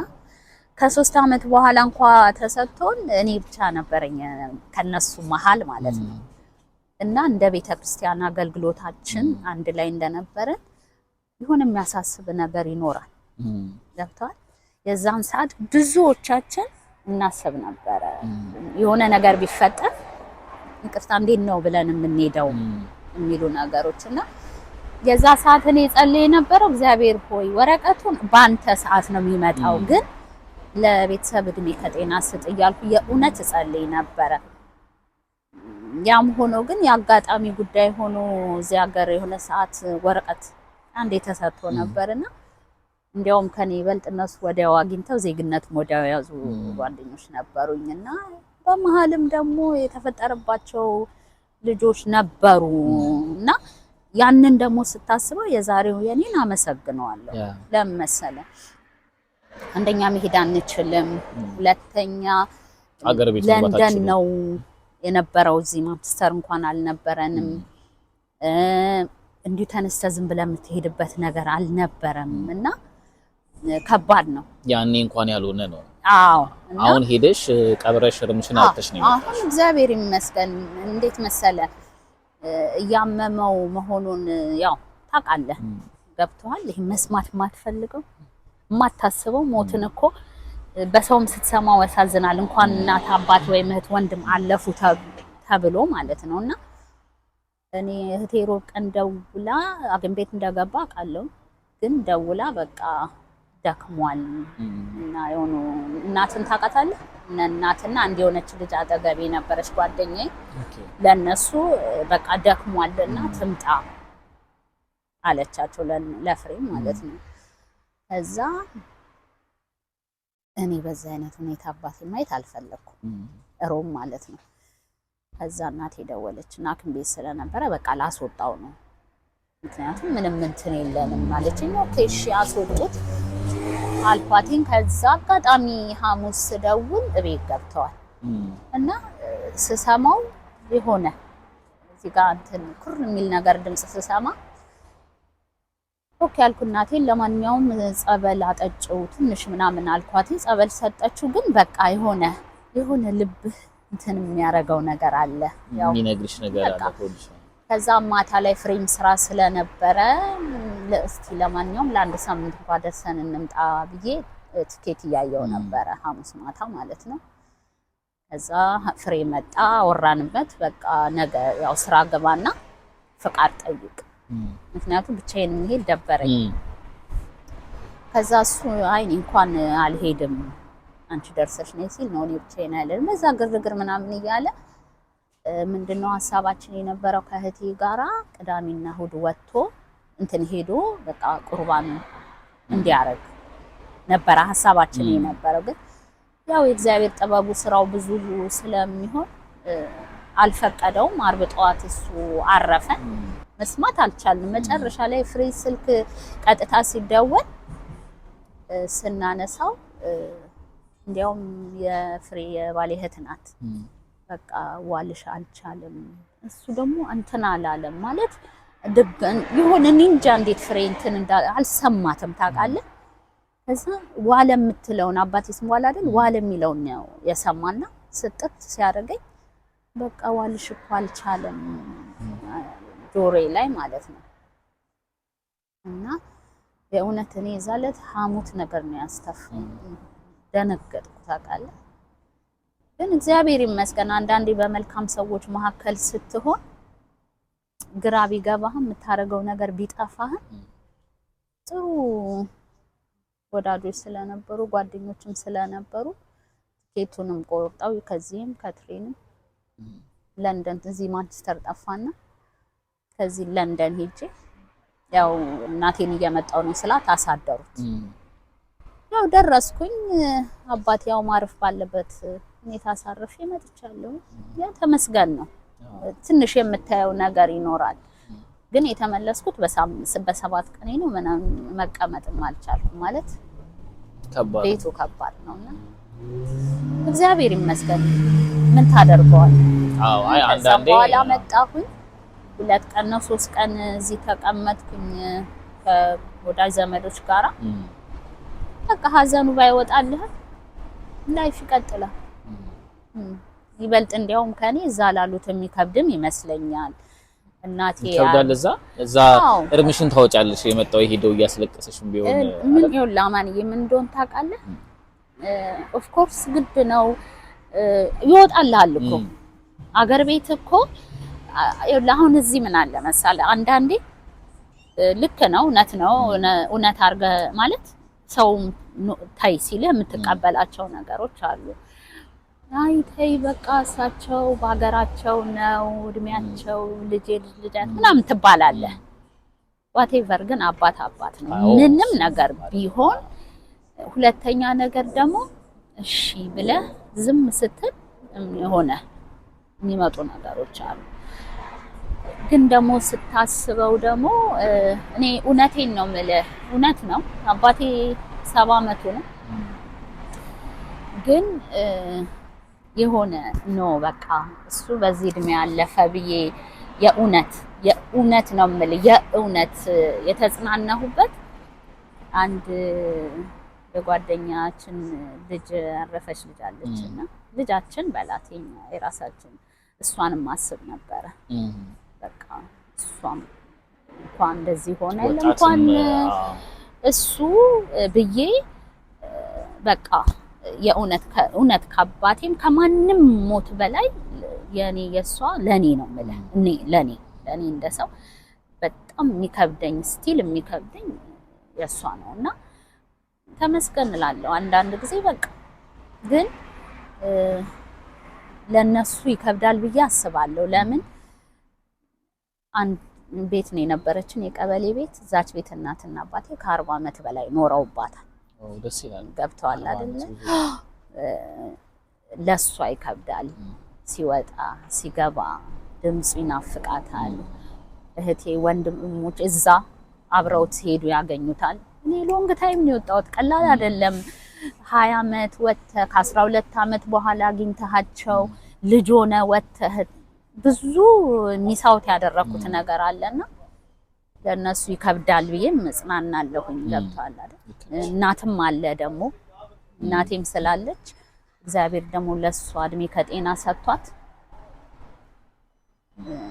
ከ3 አመት በኋላ እንኳን ተሰጥቶን እኔ ብቻ ነበርኝ ከነሱ መሃል ማለት ነው። እና እንደ ቤተክርስቲያን አገልግሎታችን አንድ ላይ እንደነበረ ይሁን የሚያሳስብ ነገር ይኖራል ገብቷል የዛን ሰዓት ብዙዎቻችን እናስብ ነበር የሆነ ነገር ቢፈጠር ይቅርታ እንዴት ነው ብለን የምንሄደው የሚሉ ነገሮችና የዛ ሰዓት እኔ ጸልዬ ነበር እግዚአብሔር ሆይ ወረቀቱን ባንተ ሰዓት ነው የሚመጣው ግን ለቤተሰብ እድሜ ከጤና ስጥ እያልኩ የእውነት ጸልዬ ነበር ያም ሆኖ ግን ያጋጣሚ ጉዳይ ሆኖ እዚያ ሀገር የሆነ ሰዓት ወረቀት አንዴ ተሰጥቶ ነበርና እንዲያውም ከኔ ይበልጥ እነሱ ወዲያው አግኝተው ዜግነት ወዲያው ያዙ ጓደኞች ነበሩኝና በመሃልም ደግሞ የተፈጠረባቸው ልጆች ነበሩና ያንን ደግሞ ስታስበው የዛሬው የኔን አመሰግነዋለሁ ለምሳሌ አንደኛ መሄድ አንችልም ሁለተኛ አገር ቤት ለንደን ነው የነበረው እዚህ ማንቸስተር እንኳን አልነበረንም እንዲሁ ተነስተህ ዝም ብለህ የምትሄድበት ነገር አልነበረምና ከባድ ነው ያኔ እንኳን ያልሆነ ነው አዎ አሁን ሄደሽ ቀብረሽ ርምሽን አጥተሽ ነው አሁን እግዚአብሔር ይመስገን እንዴት መሰለ ያመመው መሆኑን ያው ታውቃለህ ገብቷል ይሄ መስማት ማትፈልገው ማታስበው ሞትን እኮ በሰውም ስትሰማው ያሳዝናል እንኳን እናት አባት ወይ እህት ወንድም አለፉ ተብሎ ማለት ነውና እኔ እህቴ ሮብ ቀን ደውላ አገን ቤት እንደገባ ቃለው ግን ደውላ በቃ ደክሟል እና የሆኑ እናትን ታውቃታለህ እናትና አንድ የሆነች ልጅ አጠገቤ ነበረች ጓደኛዬ ለነሱ በቃ ደክሟልና ትምጣ አለቻቸው ለፍሬ ማለት ነው ከዛ እኔ በዛ አይነት ሁኔታ አባቴ ማየት አልፈለኩም ሮም ማለት ነው ከዛ እናቴ ደወለችና አክም ቤት ስለነበረ በቃ ላስወጣው ነው ምክንያቱም ምንም እንትን የለንም ማለችኝ ኦኬ እሺ አስወጡት አልኳቲን ከዛ አጋጣሚ ሐሙስ ደውል እቤት ገብተዋል እና ስሰማው የሆነ እዚህ ጋር እንትን ኩር የሚል ነገር ድምጽ ስሰማ ኦኬ ያልኩ እናቴን ለማንኛውም ጸበል አጠጭው ትንሽ ምናምን አልኳት ጸበል ሰጠችው ግን በቃ የሆነ ልብ እንትን የሚያረጋው ነገር አለ ያው የሚነግርሽ ነገር አለ ፖሊስ ከዛ ማታ ላይ ፍሬም ስራ ስለነበረ ለስቲ ለማንኛውም ለአንድ ሳምንት እንኳን ደርሰን እንምጣ ብዬ ትኬት ያያየው ነበር ሐሙስ ማታ ማለት ነው ከዛ ፍሬ መጣ ወራንበት በቃ ነገ ያው ስራ ገባና ፍቃድ ጠይቅ ምክንያቱም ብቻዬን መሄድ ደበረኝ ከዛ እሱ አይ እንኳን አልሄድም አንቺ ደርሰሽ ነይ ሲል ነው እኔ ብቻዬን አይደል መዛ ግርግር ምናምን ይያለ ምንድነው ሐሳባችን የነበረው ከህቴ ጋራ ቅዳሜና እሁድ ወጥቶ እንትን ሄዶ በቃ ቁርባን እንዲያረግ ነበር ሐሳባችን የነበረው ግን ያው የእግዚአብሔር ጥበቡ ስራው ብዙ ስለሚሆን አልፈቀደውም አርብ ጧት እሱ አረፈ መስማት አልቻልንም መጨረሻ ላይ ፍሬ ስልክ ቀጥታ ሲደወል ስናነሳው እንዲያውም የፍሬ የባሌ እህት ናት በቃ ዋልሽ አልቻለም እሱ ደግሞ እንትን አላለም ማለት ድገን ይሁን እንጃ እንዴት ፍሬ እንትን አልሰማትም ታውቃለህ ከዛ ዋለ የምትለውን አባቴ ስም ዋለ አይደል ዋለ የሚለውን ነው የሰማና ስጥት ሲያደርገኝ በቃ ዋልሽ እኮ አልቻለም ጆሮዬ ላይ ማለት ነው እና የእውነት እኔ ዛለት ሐሙት ነገር ነው ያስተፈኝ ደነገጥኩ ታውቃለህ ግን እግዚአብሔር ይመስገን አንዳንዴ በመልካም ሰዎች መካከል ስትሆን ግራ ቢገባህም የምታረገው ነገር ቢጠፋህም ጥሩ ወዳጆች ስለነበሩ ጓደኞችም ስለነበሩ ቲኬቱንም ቆርጠው ከዚህም ከትሬንም ለንደን እዚህ ማንቸስተር ጠፋና ከዚህ ለንደን ሄጄ ያው እናቴን እየመጣው ነው ስላት አሳደሩት ያው ደረስኩኝ አባቴ ያው ማረፍ ባለበት ሁኔታ ሳርፍ መጥቻለሁ ያ ተመስገን ነው ትንሽ የምታየው ነገር ይኖራል ግን የተመለስኩት በሰባት ቀኔ ነው ምናምን መቀመጥም አልቻልኩም ማለት ከባድ ቤቱ ከባድ ነውና እግዚአብሔር ይመስገን ምን ታደርገዋል አዎ አይ አንዳንዴ በኋላ መጣሁኝ 2 ቀን ነው 3 ቀን እዚህ ተቀመጥኩኝ ከወዳጅ ዘመዶች ጋራ በቃ ሀዘኑ ባይወጣልህ ላይፍ ይቀጥላል ይበልጥ እንዲያውም ከኔ እዛ ላሉት የሚከብድም ይመስለኛል እናቴ ይከብዳል። እዛ እርምሽን ታወጫለሽ የመጣው ይሄደው እያስለቀሰሽም ቢሆን ምን ይኸውልህ አማንዬ ምን እንደሆነ ታውቃለህ? ኦፍ ኮርስ ግድ ነው ይወጣልሃል እኮ አገር ቤት እኮ ይኸውልህ አሁን እዚህ ምን አለ መሰለህ አንዳንዴ ልክ ነው እውነት አድርገህ ማለት ሰው ታይ ሲልህ የምትቀበላቸው ነገሮች አሉ። አይ ተይ በቃ እሳቸው በሀገራቸው ነው እድሜያቸው ልጅ ምናምን ትባላለህ። ዋቴቨር ግን አባት ነው ምንም ነገር ቢሆን። ሁለተኛ ነገር ደግሞ እሺ ብለህ ዝም ስትል የሆነ የሚመጡ ነገሮች አሉ። ግን ደግሞ ስታስበው ደግሞ እኔ እውነቴን ነው የምልህ እውነት ነው አባቴ 70 ዓመቱ ነው። ግን የሆነ በቃ እሱ በዚህ እድሜ ያለፈ ብዬ የእውነት ነው የምልህ የእውነት የተጽናናሁበት አንድ የጓደኛችን ልጅ ያረፈች ልጅ አለችና ልጃችን በላቴኛ የራሳችን እሷንም ማስብ ነበረ። በቃ እሷም እንኳን እንደዚህ ሆነ እንኳን እሱ ብዬ በቃ የእውነት ከአባቴም ከማንም ሞት በላይ የሷ ለኔ ነው የምልህ ለኔ እንደሰው በጣም የሚከብደኝ ስቲል የሚከብደኝ የሷ ነውና ተመስገን እላለሁ። አንዳንድ ጊዜ በቃ ግን ለነሱ ይከብዳል ብዬ አስባለሁ። ለምን አንድ ቤት ነው የነበረችን የቀበሌ ቤት እዛች ቤት እናትና አባቴ ከ40 ዓመት በላይ ኖረውባታል። ደስ ይላል። ገብተዋል አይደል? ለሷ ይከብዳል። ሲወጣ ሲገባ ድምፁ ይናፍቃታል። እህቴ ወንድሞች እዛ አብረውት ሲሄዱ ያገኙታል። እኔ ሎንግ ታይም ነው የወጣሁት ቀላል አይደለም። 20 ዓመት ወጥተህ ከ12 ዓመት በኋላ አግኝተሃቸው ልጅ ሆነ ወጥተህ ብዙ ሚሳውት ያደረኩት ነገር አለና ለነሱ ይከብዳል ብዬ መጽናናለሁኝ። ገብቷል አይደል? እናትም አለ ደግሞ እናቴም ስላለች እግዚአብሔር ደግሞ ለሷ እድሜ ከጤና ሰጥቷት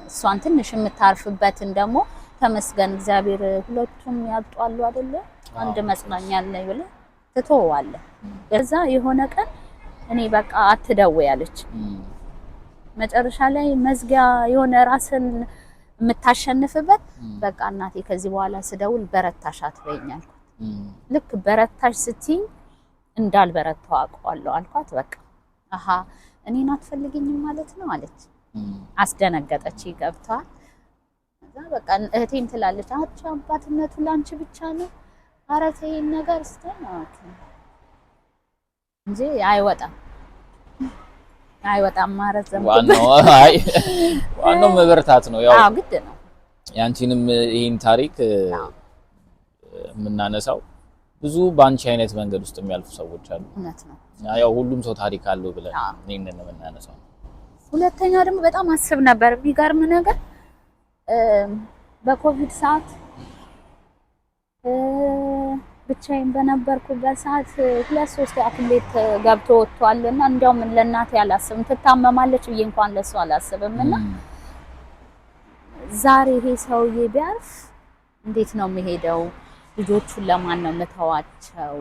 እሷን ትንሽ የምታርፍበትን ደግሞ ተመስገን እግዚአብሔር ሁለቱም ያጧሉ አይደለ? አንድ መጽናኛ አለ ብለህ ትተዋለህ። በዛ የሆነ ቀን እኔ በቃ አትደውይ አለች። መጨረሻ ላይ መዝጊያ የሆነ ራስን የምታሸንፍበት በቃ እናቴ ከዚህ በኋላ ስደውል በረታሽ አትበይኛል። ልክ በረታሽ ስትይ እንዳልበረታው አውቀዋለሁ አልኳት። በቃ አሃ እኔን አትፈልጊኝም ማለት ነው አለች። አስደነገጠች። ገብቷል። እዛ በቃ እህቴም ትላለች አቻ አባትነቱ ላንቺ ብቻ ነው ኧረ ተይ ነገር ስተናክ እንጂ አይወጣም ማለት ነው። ዋናው መበርታት ነው። ያው ግድ ነው። ያንቺንም ይሄን ታሪክ የምናነሳው ብዙ ባንቺ አይነት መንገድ ውስጥ የሚያልፉ ሰዎች አሉ። እውነት ነው። ያው ሁሉም ሰው ታሪክ አለው ብለን እኔን ነው የምናነሳው። ሁለተኛ ደግሞ በጣም አስብ ነበር ቢገርም ነገር በኮቪድ ሰዓት ብቻዬን በነበርኩበት ሰዓት 2-3 አክም ቤት ገብቶ ወጥቷልና እንደውም ለእናቴ አላስብም ትታመማለች ብዬ እንኳን ለሷ አላስብምና ዛሬ ይሄ ሰውዬ ቢያርፍ እንዴት ነው የሚሄደው? ልጆቹን ለማን ነው መተዋቸው?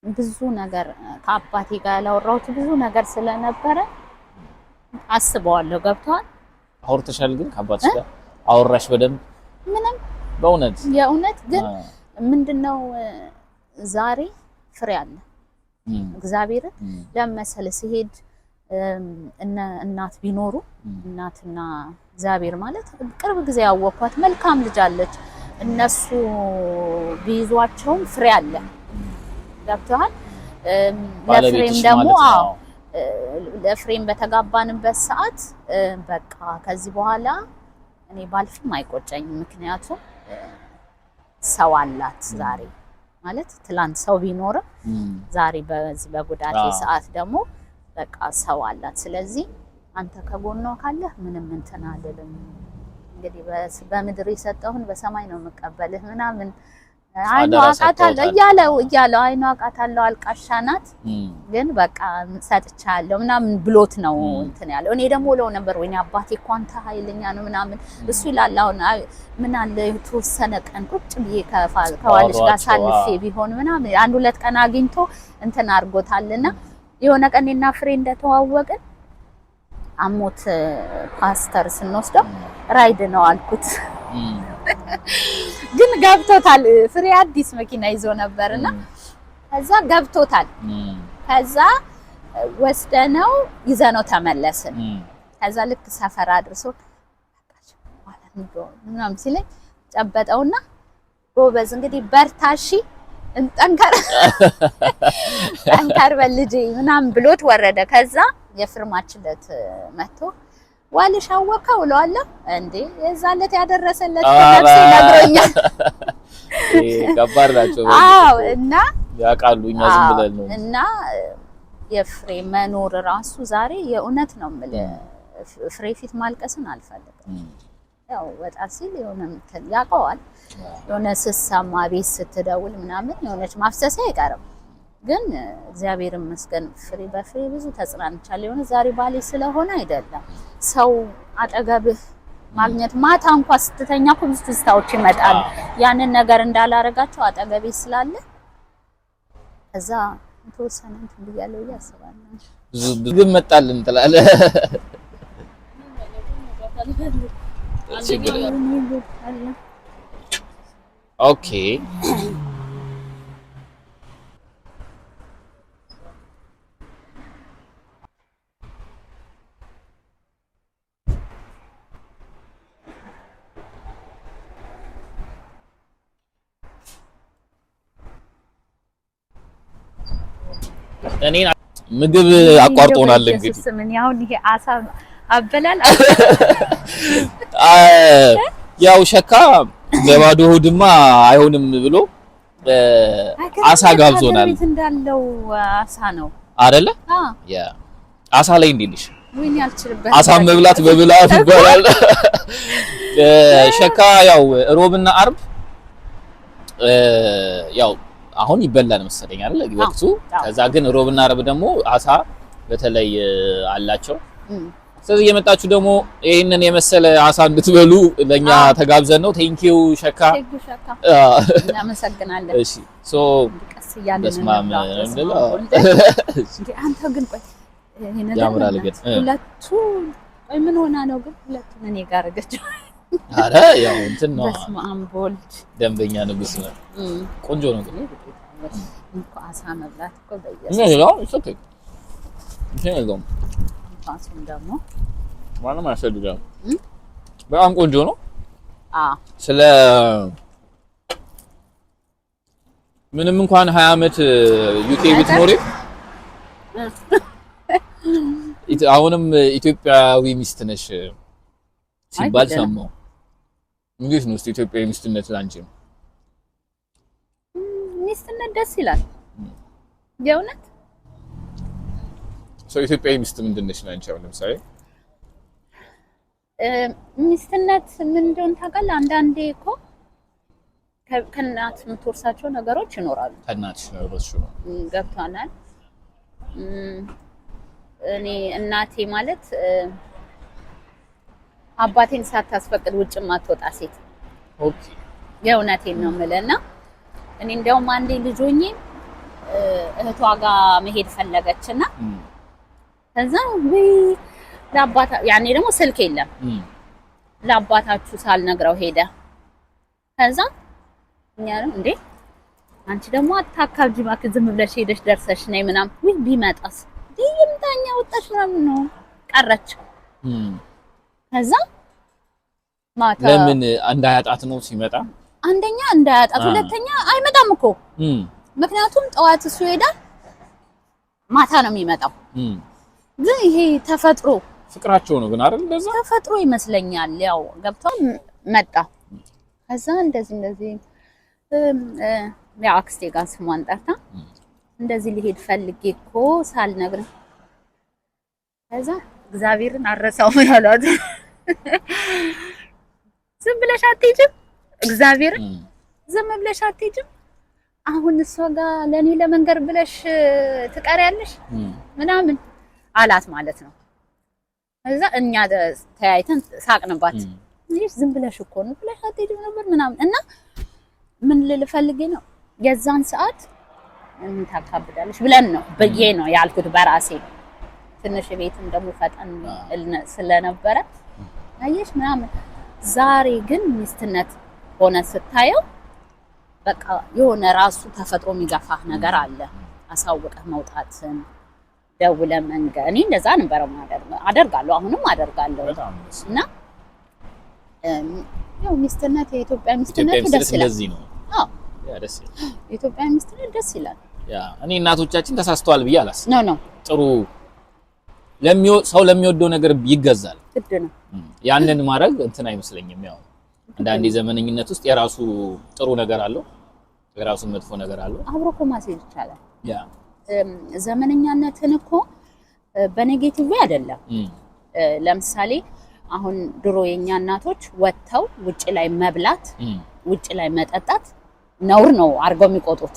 ብዙ ነገር ከአባቴ ጋር ያላወራሁት ብዙ ነገር ስለነበረ አስበዋለሁ። ገብቷል። አውርተሻል ግን ከአባትሽ ጋር አወራሽ በደንብ? ምንም በእውነት የእውነት ግን ምንድነው ዛሬ ፍሬ አለ። እግዚአብሔርን ለመሰለ ሲሄድ እናት ቢኖሩ እናትና እግዚአብሔር ማለት ቅርብ ጊዜ ያወኳት መልካም ልጅ አለች። እነሱ ቢይዟቸውም ፍሬ አለ። ገብቷል። ለፍሬም ደግሞ ለፍሬም በተጋባንበት ሰዓት በቃ ከዚህ በኋላ እኔ ባልፍም አይቆጨኝም። ምክንያቱም ሰው አላት ዛሬ ማለት ትላንት ሰው ቢኖርም ዛሬ በዚህ በጉዳቴ ሰዓት ደግሞ በቃ ሰው አላት። ስለዚህ አንተ ከጎኗ ካለህ ምንም እንትን አይደለም። እንግዲህ በምድር የሰጠሁን በሰማይ ነው መቀበልህ ምናምን አይኗ አቃታለሁ እያለው አይኗ አቃታለሁ አልቃሻ ናት ግን በቃ ሰጥቻለሁ ምናምን ብሎት ነው እንትን ያለው እኔ ደግሞ ለው ነበር ወይኔ አባቴ እኮ አንተ ኃይለኛ ነው ምናምን እሱ ይላል አሁን ምን አለ የተወሰነ ቀን ቁጭ ብዬ ከዋልሽ ጋር ሳልፌ ቢሆን ምናምን አንድ ሁለት ቀን አግኝቶ እንትን አድርጎታልና የሆነ ቀን እና ፍሬ እንደተዋወቅን አሞት ፓስተር ስንወስደው ራይድ ነው አልኩት ግን ገብቶታል ፍሬ አዲስ መኪና ይዞ ነበርና ከዛ ገብቶታል ከዛ ወስደነው ይዘነው ተመለስን ከዛ ልክ ሰፈር አድርሶ ማለት ነው ምናምን ሲለኝ ጨበጠውና ጎበዝ እንግዲህ በርታሺ እንጠንከር በልጄ ምናምን ብሎት ወረደ ከዛ የፍርማችለት መጥቶ ዋልሽ አወቀው እለዋለሁ እንዴ የዛለት ያደረሰለት ነፍሴ ነግሮኛል ከባድ ናቸው አዎ እና ያቃሉ እኛ ዝም ብለን ነው እና የፍሬ መኖር ራሱ ዛሬ የእውነት ነው ማለት ፍሬ ፊት ማልቀስን አልፈልግም ያው ወጣ ሲል የሆነ እንትን ያውቀዋል የሆነ ስሰማ ቤት ስትደውል ምናምን የሆነች ማፍሰሳ አይቀርም ግን እግዚአብሔር ይመስገን ፍሬ በፍሬ ብዙ ተጽናንቻለሁ የሆነ ዛሬ ባሌ ስለሆነ አይደለም ሰው አጠገብህ ማግኘት ማታ እንኳን ስትተኛ እኮ ብዙ ትዝታዎች ይመጣሉ ያንን ነገር እንዳላረጋቸው አጠገቤ ስላለ እዛ ተወሰነ እንትን ብያለሁ ያስባለሁ ብዙ መጣልን ትላለህ ኦኬ እኔ ምግብ አቋርጦናል እንግዲህ ምን ያው ይሄ አሳ አበላል ያው ሸካ በባዶ ሆድማ አይሆንም ብሎ አሳ ጋብዞናል እንዳለው አሳ ነው አይደለ ያ አሳ ላይ እንዴልሽ ወይኔ አልችልበት አሳ መብላት በብላት ይባላል ሸካ ያው ሮብና አርብ ያው አሁን ይበላል መሰለኝ አይደል ወቅቱ ከዛ ግን ሮብና አርብ ደግሞ አሳ በተለይ አላቸው ስለዚህ የመጣችሁ ደግሞ ይሄንን የመሰለ አሳ እንድትበሉ ለኛ ተጋብዘን ነው ቴንኪው ሸካ እናመሰግናለን እሺ ሶ ቀስ ያለን ነው አንተ ግን ቆይ ይሄን ያምራል ግን ሁለቱ ቆይ ምን ሆና ነው ግን ሁለቱን እኔ ጋር አረገችው አረ ያው እንትን ነው በስማም ቦልድ ደንበኛ ንጉስ ነው ቆንጆ ነው ግን እንኳ አሳ መብላት እኮ በየሰ ነው እሺ ነው ፋንሱም ደግሞ ዋና ማሰዱጋው በጣም ቆንጆ ነው ስለ ምንም እንኳን 20 አመት ዩኬ ብትኖሪ አሁንም ኢትዮጵያዊ ሚስት ነሽ ሲባል ሰማው እንግዲህ ነው ኢትዮጵያዊ ሚስትነት ላንቺ ሚስትነት ደስ ይላል የእውነት ሰው ኢትዮጵያዊ ሚስት ምንድነሽ ላንቺ አሁን ለምሳሌ ሚስትነት ምን እንደሆነ ታውቃለህ አንዳንዴ እኮ ከእናት የምትወርሳቸው ነገሮች ይኖራሉ ከእናትሽ ነው እሱ ነው ገብቷናል እኔ እናቴ ማለት አባቴን ሳታስፈቅድ ውጭ ማትወጣ ሴት ኦኬ የእውነቴን ነው የምልህና እኔ እንደውም አንዴ ልጅ ሆኜ እህቷ ጋር መሄድ ፈለገችና ከዛ ለአባታ ያኔ ደግሞ ስልክ የለም ለአባታችሁ ሳልነግረው ሄደ ከዛ እኛ ነው እንዴ አንቺ ደግሞ አታካብጂ ማክ ዝም ብለሽ ሄደሽ ደርሰሽ ነይ ምናምን ወይ ቢመጣስ ይምታኛ ወጣሽ ምናምን ነው ቀረች ከዛ ማታ ለምን እንዳያጣት ነው ሲመጣ አንደኛ እንዳያጣት ሁለተኛ አይመጣም እኮ ምክንያቱም ጠዋት እሱ ሄዳል ማታ ነው የሚመጣው ግን ይሄ ተፈጥሮ ፍቅራቸው ነው ግን አይደል እንደዛ ተፈጥሮ ይመስለኛል ያው ገብቷል መጣ ከዛ እንደዚህ ያው አክስቴ ጋር ስሟን ጠርታ እንደዚህ ሊሄድ ፈልጌ እኮ ሳልነግር ከዛ እግዚአብሔርን አረሳው ማለት ዝም ብለሽ አትሄጂም እግዚአብሔርን ዝም ብለሽ አትሄጂም? አሁን እሷ ጋር ለኔ ለመንገር ብለሽ ትቀሪያለሽ ምናምን አላት ማለት ነው። እዛ እኛ ተያይተን ሳቅንባት። ይሄስ ዝም ብለሽ እኮ ነው ብለሽ አትሄጂም ነበር ምናምን እና ምን ልፈልግ ነው የዛን ሰዓት ምን ታካብዳለሽ ብለን ነው በዬ ነው ያልኩት በራሴ ትንሽ ቤትም ደግሞ ፈጠን ስለነበረ አየሽ ምናምን። ዛሬ ግን ሚስትነት ሆነ ስታየው በቃ የሆነ ራሱ ተፈጥሮ የሚገፋህ ነገር አለ። አሳውቀህ መውጣትን ደውለ መንገር እኔ እንደዛ ነበር አደርጋለሁ አሁንም አደርጋለሁ እና ያው ሚስትነት የኢትዮጵያ ሚስትነት ደስ ይላል። አዎ ያ ደስ ይላል። የኢትዮጵያ ሚስትነት ደስ ይላል። ያ እኔ እናቶቻችን ተሳስተዋል ብዬ አላስብም። ኖ ጥሩ ሰው ለሚወደው ነገር ይገዛል። ግድ ነው። ያንን ማድረግ እንትን አይመስለኝም። ያው አንዳንዴ ዘመነኝነት ውስጥ የራሱ ጥሩ ነገር አለው፣ የራሱ መጥፎ ነገር አለው። አብሮ እኮ ማስሄድ ይቻላል። ያ ዘመነኛነትን እኮ በኔጌቲቭ አይደለም። ለምሳሌ አሁን ድሮ የኛ እናቶች ወጥተው ውጭ ላይ መብላት ውጭ ላይ መጠጣት ነውር ነው አርገው የሚቆጡት።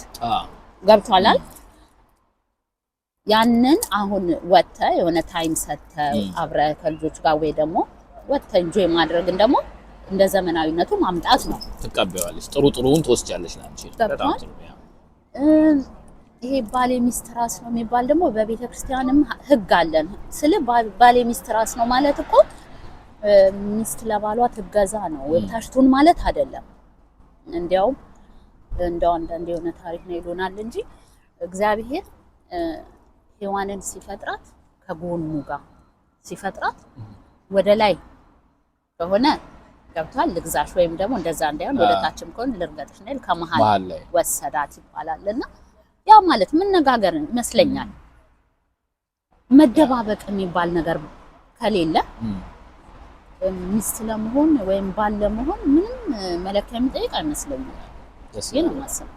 ገብቷል አይደል? ያንን አሁን ወጥተ የሆነ ታይም ሰጥተ አብረ ከልጆች ጋር ወይ ደግሞ ወጥተ እንጆይ ማድረግን ደግሞ እንደ ዘመናዊነቱ ማምጣት ነው። ትቀበያለሽ፣ ጥሩውን ትወስጃለሽ ላንቺ በጣም ጥሩ። ይሄ ባሌ ሚስት ራስ ነው የሚባል ደግሞ በቤተ ክርስቲያንም ህግ አለን። ስለ ባሌ ሚስት ራስ ነው ማለት እኮ ሚስት ለባሏ ትገዛ ነው ወታሽቱን ማለት አይደለም። እንደው አንዳንድ የሆነ ታሪክ ነው ይሉናል እንጂ እግዚአብሔር ሔዋንን ሲፈጥራት ከጎኑ ጋር ሲፈጥራት ወደ ላይ ከሆነ ገብቷል ልግዛሽ ወይም ደግሞ እንደዛ እንዳይሆን ወደ ታችም ከሆነ ልርገጥሽ ነው ከመሃል ወሰዳት ይባላልና ያ ማለት መነጋገር ይመስለኛል። መደባበቅ የሚባል ነገር ከሌለ ሚስት ለመሆን ወይም ባል ለመሆን ምንም መለኪያ የሚጠይቅ አይመስለኝም። ግን ማሰብ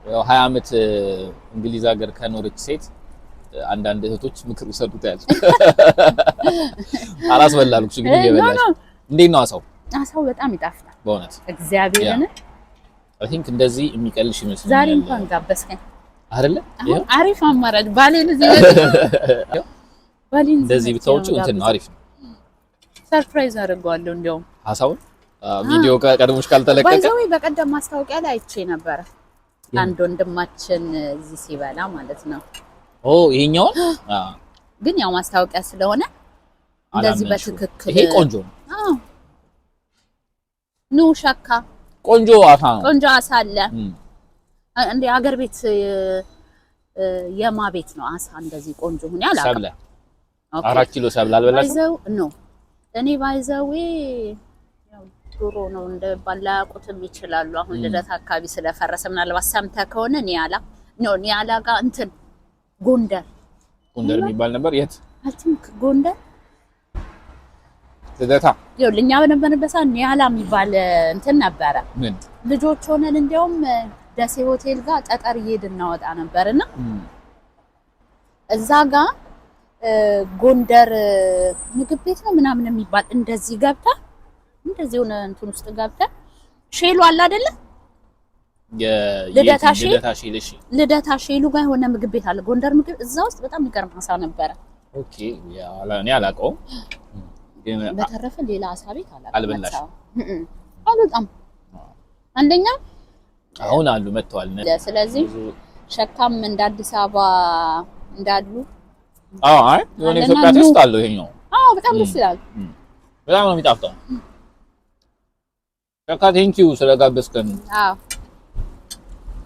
ያው 20 ዓመት እንግሊዝ ሀገር ከኖረች ሴት አንዳንድ እህቶች ምክር ውሰዱት ያለች አላስበላልኩሽ ግን ይበላል። እንዴት ነው አሳው በጣም ይጣፍጣል በእውነት እግዚአብሔርን I think እንደዚህ የሚቀልሽ ይመስላል። ዛሬ እንኳን ጋበስከኝ አይደለ? አሪፍ አማራጭ ባሌን እዚህ ባሌን እንደዚህ ብታውጪው እንትን ነው አሪፍ ነው። ሰርፕራይዝ አድርገዋለሁ እንደውም አሳውን ቪዲዮ ቀድሞሽ ካልተለቀቀ ባይዘው በቀደም ማስታወቂያ ላይ አይቼ ነበር አንድ ወንድማችን እዚህ ሲበላ ማለት ነው። ይሄኛው ግን ያው ማስታወቂያ ስለሆነ እንደዚህ በትክክል ይሄ ቆንጆ ነው። ኑ ሸካ ቆንጆ አሳ ነው። ቆንጆ አሳ አለ እንደ ሀገር ቤት የማ ቤት ነው አሳ እንደዚህ ቆንጆ ሆነ ያላቀ ሰብለ 4 ኪሎ ሰብለ አልበላሽ ባይዘው ነው እኔ ባይዘው ያው ዶሮ ነው እንደ ባላቁትም ይችላሉ። አሁን ልደት አካባቢ ስለፈረሰ ምናልባት ሰምተህ ከሆነ ኒያላ ጋር እንትን ጎንደር የሚባል ነበር። የት አይ ቲንክ ጎንደር ልደታ ይኸውልህ እኛ በነበርንበት ሰዓት ኒያላ የሚባል እንትን ነበረ። ምን ልጆች ሆነን እንደውም ደሴ ሆቴል ጋር ጠጠር እየሄድን እናወጣ ነበርና እዛ ጋር ጎንደር ምግብ ቤት ነው ምናምን የሚባል እንደዚህ ገብታ እንደዚህ ሆነ እንትን ውስጥ ገብታ ሼሉ አለ አይደለ? ልደታ ሼሉ ጋር የሆነ ምግብ ቤት አለ ጎንደር ምግብ እዛ ውስጥ በጣም የሚገርም አሳ ነበረ። ኦኬ ያላ እኔ አላውቀውም። በተረፈ ሌላ አሳ ቤት አልበላሽ አልበጣም አንደኛ አሁን አሉ መጥተዋል። ስለዚህ ሸካም እንደ አዲስ አበባ እንዳሉ አይ የሆነ ኢትዮጵያ ውስጥ አለው ይሄኛው። በጣም ደስ ይላል። በጣም ነው የሚጣፍጠው። ሸካ ቴንኪው ስለጋበዝከን።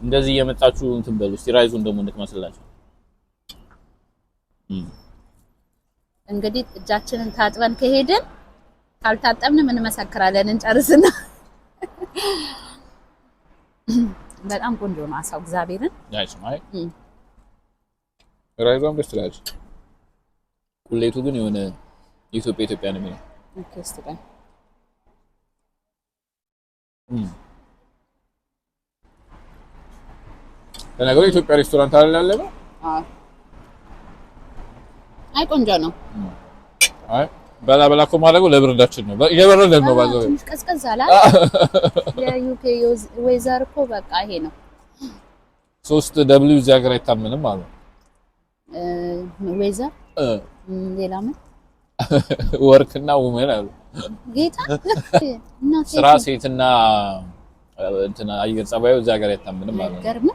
እንደዚህ እየመጣችሁ እንትን በሉ እስቲ ራይዙን ደግሞ እንድትመስላችሁ። እንግዲህ እጃችንን ታጥበን ከሄድን ካልታጠብን ምን መሰክራለን? እንጨርስና በጣም ቆንጆ ነው አሳው እግዚአብሔርን ያይስ ማይ ራይዟን ደስ ትላለች። ቁሌቱ ግን የሆነ ኢትዮጵያ ነው የሚለው። ኦኬ እስቲ ለነገሩ ኢትዮጵያ ሬስቶራንት አለ ያለው። አይ ቆንጆ ነው። አይ በላ እኮ ማድረጉ ለብርዳችን ነው የበረደን ነው ባዘው ትንሽ ቀዝቀዝ አላል የዩኬ ዌዘር እኮ በቃ ይሄ ነው 3 ደብሊው እዚህ ሀገር አይታመንም ማለት ዌዘር ሌላ ምን ወርክና ውመን አሉ ጌታ እና ስራ ሴትና እንትና አየር ጸባዩ እዚህ ሀገር አይታመንም ማለት ገርም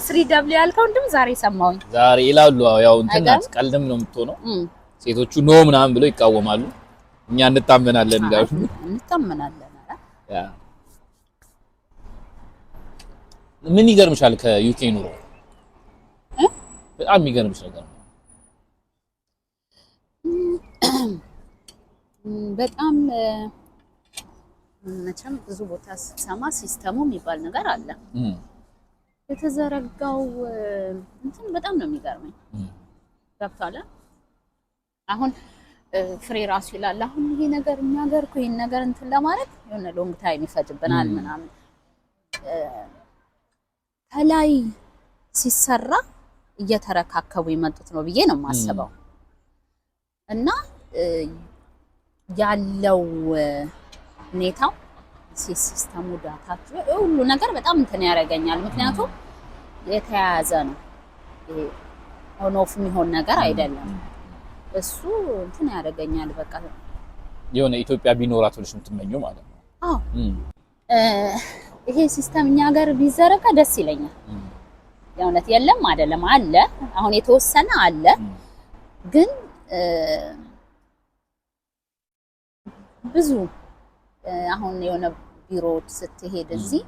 3W ያልከው እንደም ዛሬ ሰማሁኝ ዛሬ ይላሉ ያው እንትና ቀልድም ነው የምትሆነው ሴቶቹ ኖ ምናምን ብለው ይቃወማሉ እኛ እንታመናለን ይላሉ እንታመናለን ያ ምን ይገርምሻል ከዩኬ ኑሮ በጣም የሚገርምሽ ነገር በጣም መቼም ብዙ ቦታ ስትሰማ ሲስተሙ የሚባል ነገር አለ የተዘረጋው እንትን በጣም ነው የሚገርመኝ ገብቷል አሁን ፍሬ ራሱ ይላል አሁን ይሄ ነገር እኛ ሀገር እኮ ይሄን ነገር እንትን ለማለት የሆነ ሎንግ ታይም ይፈጅብናል ምናምን ከላይ ሲሰራ እየተረካከቡ ይመጡት ነው ብዬ ነው የማስበው እና ያለው ሁኔታው ሲስተሙ ዳታቸው ሁሉ ነገር በጣም እንትን ያደርገኛል ምክንያቱም የተያያዘ ነው ይሄ ኦን ኦፍ የሚሆን ነገር አይደለም እሱ እንትን ያደርገኛል በቃ የሆነ ኢትዮጵያ ቢኖራት ብለሽ የምትመኘው ማለት ነው አዎ ይሄ ሲስተም እኛ ሀገር ቢዘረጋ ደስ ይለኛል የእውነት የለም አይደለም አለ አሁን የተወሰነ አለ ግን ብዙ አሁን የሆነ ቢሮዎች ስትሄድ እዚህ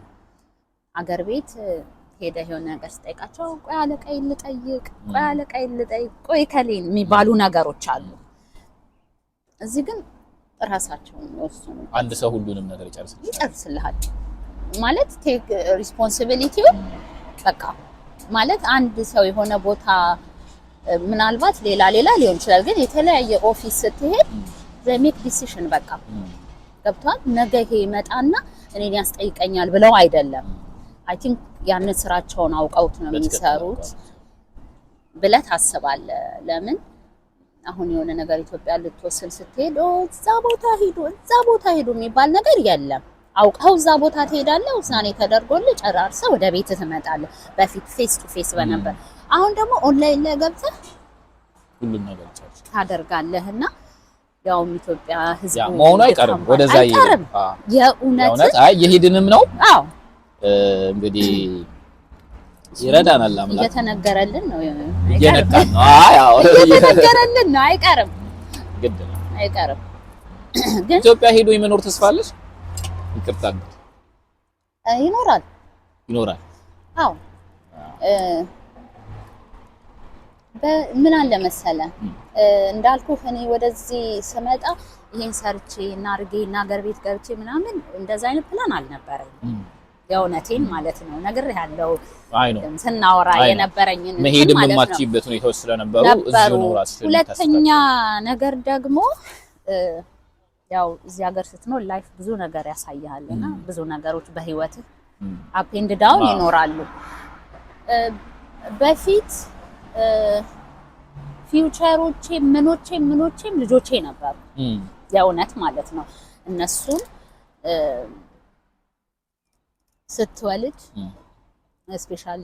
አገር ቤት ሄደ የሆነ ነገር ስጠይቃቸው ቆይ አለቃዬ ልጠይቅ ቆይ ከሌን የሚባሉ ነገሮች አሉ እዚህ ግን ራሳቸው ወስኑ አንድ ሰው ሁሉንም ነገር ይጨርስልሃል ማለት ቴክ ሪስፖንሲቢሊቲው በቃ ማለት አንድ ሰው የሆነ ቦታ ምናልባት ሌላ ሊሆን ይችላል ግን የተለያየ ኦፊስ ስትሄድ ዘሜክ ዲሲሽን በቃ ገብቷል ነገ ይሄ መጣና እኔን ያስጠይቀኛል ብለው አይደለም አይ ቲንክ ያን ስራቸውን አውቀውት ነው የሚሰሩት ብለህ ታስባለህ ለምን አሁን የሆነ ነገር ኢትዮጵያ ልትወስን ስትሄድ እዛ ቦታ ሄዱ የሚባል ነገር የለም አውቀው እዛ ቦታ ትሄዳለህ ውሳኔ ተደርጎልህ ጨራርሰህ ወደ ቤት ትመጣለህ በፊት ፌስ ቱ ፌስ በነበር አሁን ደግሞ ኦንላይን ላይ ገብተህ ሁሉም ነገር ታደርጋለህና ያው ኢትዮጵያ ህዝብ መሆኑ አይቀርም ወደዛ ይሄድ የእውነት አይ የሄድንም ነው አዎ እንግዲህ ይረዳናል አምላክ እየተነገረልን ነው እየነቃን ነው አዎ እየተነገረልን ነው አይቀርም ግድ ነው አይቀርም ግን ኢትዮጵያ ሄዶ የመኖር ተስፋ አለሽ ይቅርታ ይኖራል አዎ በምን አለ መሰለ እንዳልኩህ እኔ ወደዚህ ስመጣ ይሄን ሰርቼ እና አርጌና ሀገር ቤት ገብቼ ምናምን እንደዛ አይነት ፕላን አልነበረኝ የእውነቴን ማለት ነው ነገር ያለው ስናወራ የነበረኝን መሄድም ማችበት ሁኔታዎች ስለነበሩ እዚሁ ነው ራስሽ ሁለተኛ ነገር ደግሞ ያው እዚህ ሀገር ስትኖር ላይፍ ብዙ ነገር ያሳያልና ብዙ ነገሮች በህይወት አፕ ኤንድ ዳውን ይኖራሉ በፊት ፊውቸሮቼ ምኖቼም ልጆቼ ነበሩ የእውነት ማለት ነው እነሱን ስትወልድ ስፔሻሊ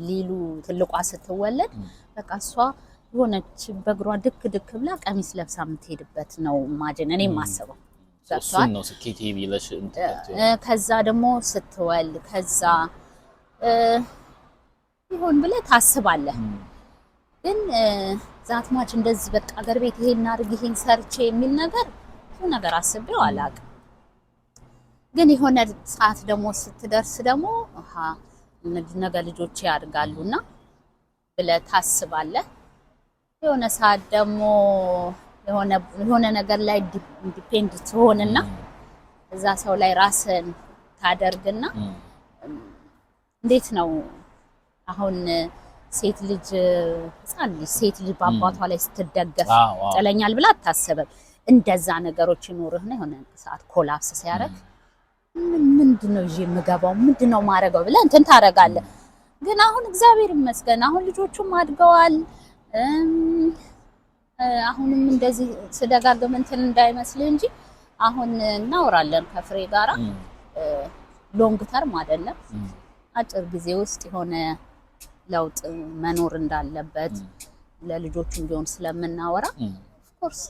ሊሉ ትልቋ ስትወለድ በቃ እሷ የሆነች በእግሯ ድክ ብላ ቀሚስ ለብሳ የምትሄድበት ነው ማጀን እኔ ማሰበው እሱን ነው ስኬት ይብለሽ ከዛ ደግሞ ስትወልድ ከዛ ይሆን ብለህ ታስባለህ ግን ዛትማች እንደዚህ በቃ ሀገር ቤት ይሄን አድርግ ይሄን ሰርቼ የሚል ነገር አስቤው አላውቅም ግን የሆነ ሰዓት ደግሞ ስትደርስ ደግሞ ነገ ልጆቼ ያድጋሉና ብለህ ታስባለህ የሆነ ሰዓት ደግሞ የሆነ ነገር ላይ ዲፔንድ ትሆንና እዛ ሰው ላይ ራስን ታደርግና እንዴት ነው አሁን ሴት ልጅ በአባቷ ላይ ስትደገፍ ጥለኛል ብላ አታስብም እንደዛ ነገሮች ይኖርህና የሆነ ሰዓት ኮላፕስ ሲያደርግ ምንድነው ይዤ የምገባው ምንድነው ማረጋው ብለህ እንትን ታረጋለህ ግን አሁን እግዚአብሔር ይመስገን አሁን ልጆቹም አድገዋል አሁንም እንደዚህ ስደጋግም እንትን እንዳይመስል እንጂ አሁን እናወራለን ከፍሬ ጋራ ሎንግ ተርም አይደለም አጭር ጊዜ ውስጥ የሆነ ለውጥ መኖር እንዳለበት ለልጆቹም ቢሆን ስለምናወራ ኦፍ ኮርስ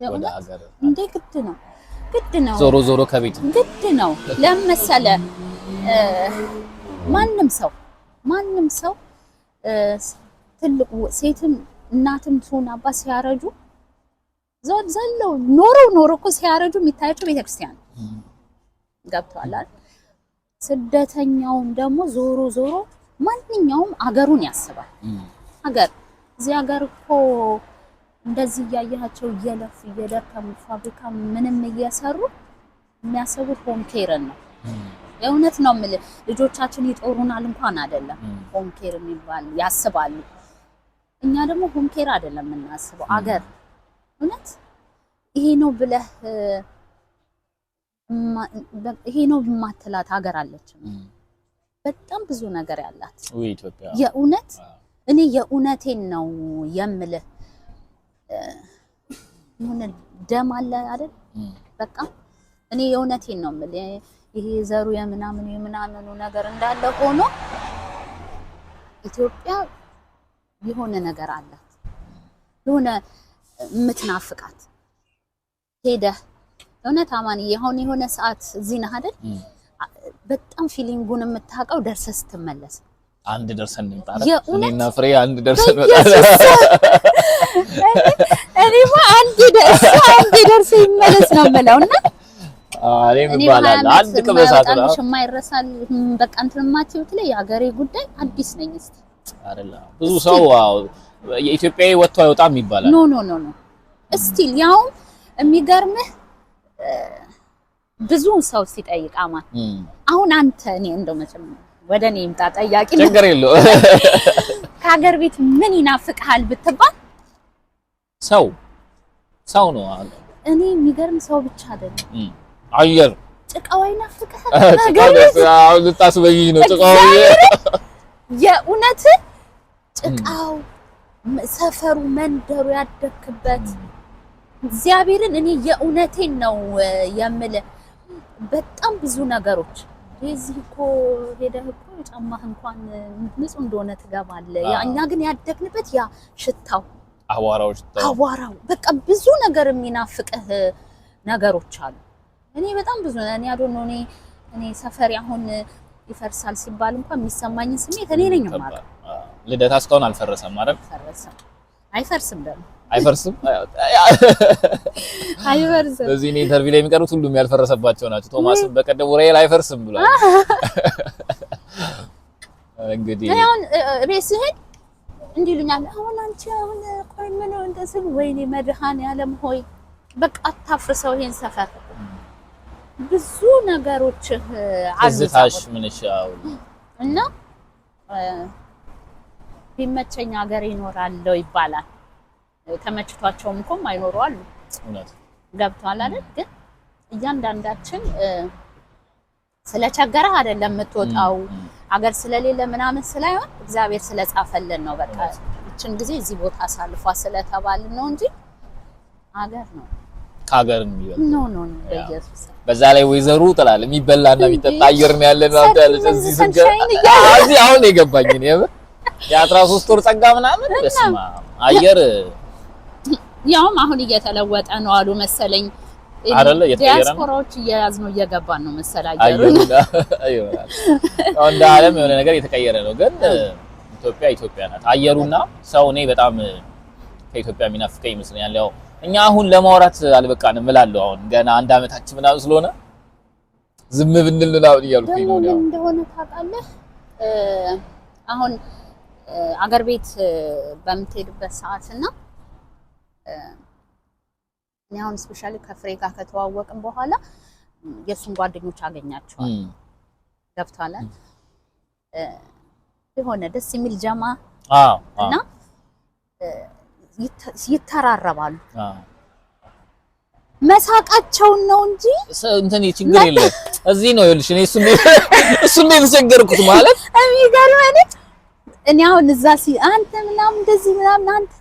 ወደ ሀገር እንዴ ግድ ነው ዞሮ ከቤት ግድ ነው ለምሳሌ ማንም ሰው ትልቁ ሴትም እናትም ትሆን አባት ሲያረጁ ዘለው ኖሮ እኮ ሲያረጁ የሚታያቸው ቤተክርስቲያን ገብቷል። ስደተኛውም ደግሞ ዞሮ ማንኛውም አገሩን ያስባል። እዚህ ሀገር እኮ እንደዚህ ያያቸው እየለፉ እየደከሙ ፋብሪካ ምንም እየሰሩ የሚያሰቡት ሆም ኬርን ነው። የእውነት ነው የምልህ ልጆቻችን ይጦሩናል እንኳን አይደለም ሆም ኬር የሚባል ያስባሉ። እኛ ደግሞ ሆም ኬር አይደለም የምናስበው አገር እውነት ይሄ ነው ብለህ ይሄ ነው ማትላት ሀገር አለች። በጣም ብዙ ነገር ያላት ኢትዮጵያ የእውነት እኔ የእውነቴን ነው የምልህ ምን ደም አለ አይደል በቃ እኔ የእውነቴን ነው የምልህ ይሄ ዘሩ የምናምኑ ነገር እንዳለ ሆኖ ኢትዮጵያ የሆነ ነገር አላት የሆነ ምትናፍቃት ሄደህ እውነት አማን የሆነ ሰዓት እዚህ ነህ አይደል በጣም ፊሊንጉን የምታውቀው ደርሰህ ስትመለስ አንድ ደርሰን እንጣራ እኔና ፍሬ አንድ ደርሰን እኔማ አንድ ደርሰ ይመለስ ነው የምለውና እኔ ባላል አንድ ከበሳት ነው የማይረሳል በቃ እንትን ማቲውት ላይ የሀገሬ ጉዳይ አዲስ ነኝ እስቲ አይደለም ብዙ ሰው የኢትዮጵያዊ ወጥቶ አይወጣም ይባላል ኖ እስቲል ያው የሚገርምህ ብዙ ሰው ሲጠይቅ አማን አሁን አንተ እኔ እንደው መቼም ወደኔ ይምጣ ጠያቂ ነገር የለው ከሀገር ቤት ምን ይናፍቅሃል ብትባል ሰው ነው እኔ የሚገርም ሰው ብቻ አይደለም አየር ጭቃው ይናፍቅሃል ሀገር ቤት አሁን ልታስበይ ነው ጭቃው የእውነት ጭቃው ሰፈሩ መንደሩ ያደክበት እግዚአብሔርን እኔ የእውነቴን ነው የምልህ በጣም ብዙ ነገሮች እዚህ እኮ ሄደህ እኮ ጫማህ እንኳን ንጹህ እንደሆነ ትገባለህ እኛ ግን ያደግንበት ያ ሽታው አዋራው በቃ ብዙ ነገር የሚናፍቅህ ነገሮች አሉ እኔ በጣም ብዙ እኔ አዶን ነው እኔ ሰፈሪ አሁን ይፈርሳል ሲባል እንኳን የሚሰማኝ ስሜት እኔ ነኝ ማለት ልደታ እስካሁን አልፈረሰም አይደል አይፈርስም ደግሞ አይፈርስም በዚህ ኢንተርቪው ላይ የሚቀሩት ሁሉም ያልፈረሰባቸው ናቸው ቶማስም በቀደም ወሬል አይፈርስም ብሏል እንግዲህ አሁን ቤስህን እንዲሉኛል አሁን አንቺ አሁን ቆይ ምን እንደዚህ ወይኔ መድኃኔዓለም ሆይ በቃ አታፍርሰው ይሄን ሰፈር ብዙ ነገሮች አዝታሽ ምንሻው እና ቢመቸኝ ሀገር ይኖራለው ይባላል ተመችቷቸውም እንኳን አይኖሩ አሉ እውነት ገብቷል አይደል ግን እያንዳንዳችን ስለቸገረ አይደለም የምትወጣው ሀገር ስለሌለ ምናምን ስላይሆን እግዚአብሔር ስለጻፈልን ነው በቃ እቺን ጊዜ እዚህ ቦታ አሳልፏ ስለተባልን ነው እንጂ ሀገር ነው ከሀገርም ይበልጥ ኖ በኢየሱስ በዛ ላይ ወይዘሩ ጥላል የሚበላና የሚጠጣ አየር ነው ያለን ማለት ያለች እዚህ ስንገ አሁን የገባኝ ነው የ13 ወር ጸጋ ምናምን በስማ አየር ያውም አሁን እየተለወጠ ነው አሉ መሰለኝ አይደለ ዲያስፖራዎች እየያዝ ነው እየገባን ነው መሰለኝ አየሩ እንደ ዓለም የሆነ ነገር የተቀየረ ነው ግን ኢትዮጵያ ናት አየሩና ሰው እኔ በጣም ከኢትዮጵያ የሚናፍቀኝ ይመስለኛል ያው እኛ አሁን ለማውራት አልበቃንም እላለሁ አሁን ገና አንድ አመታችን ምናምን ስለሆነ ዝም ብንል ነው እያልኩኝ ነው ያው እንደሆነ ታውቃለህ አሁን አገር ቤት በምትሄድበት ሰዓትና እኔ አሁን ስፔሻሊ ከፍሬካ ከተዋወቅን በኋላ የሱን ጓደኞች አገኛቸዋል ገብቷል የሆነ ደስ የሚል ጀማ እና ይተራረባሉ መሳቃቸው ነው እንጂ እንትን ችግር የለም እዚህ ነው ይልሽ እኔ እሱን ነው የተቸገርኩት ማለት የሚገርመኝ እኔ አሁን እዛ አንተ ምናምን እንደዚህ ምናምን አንተ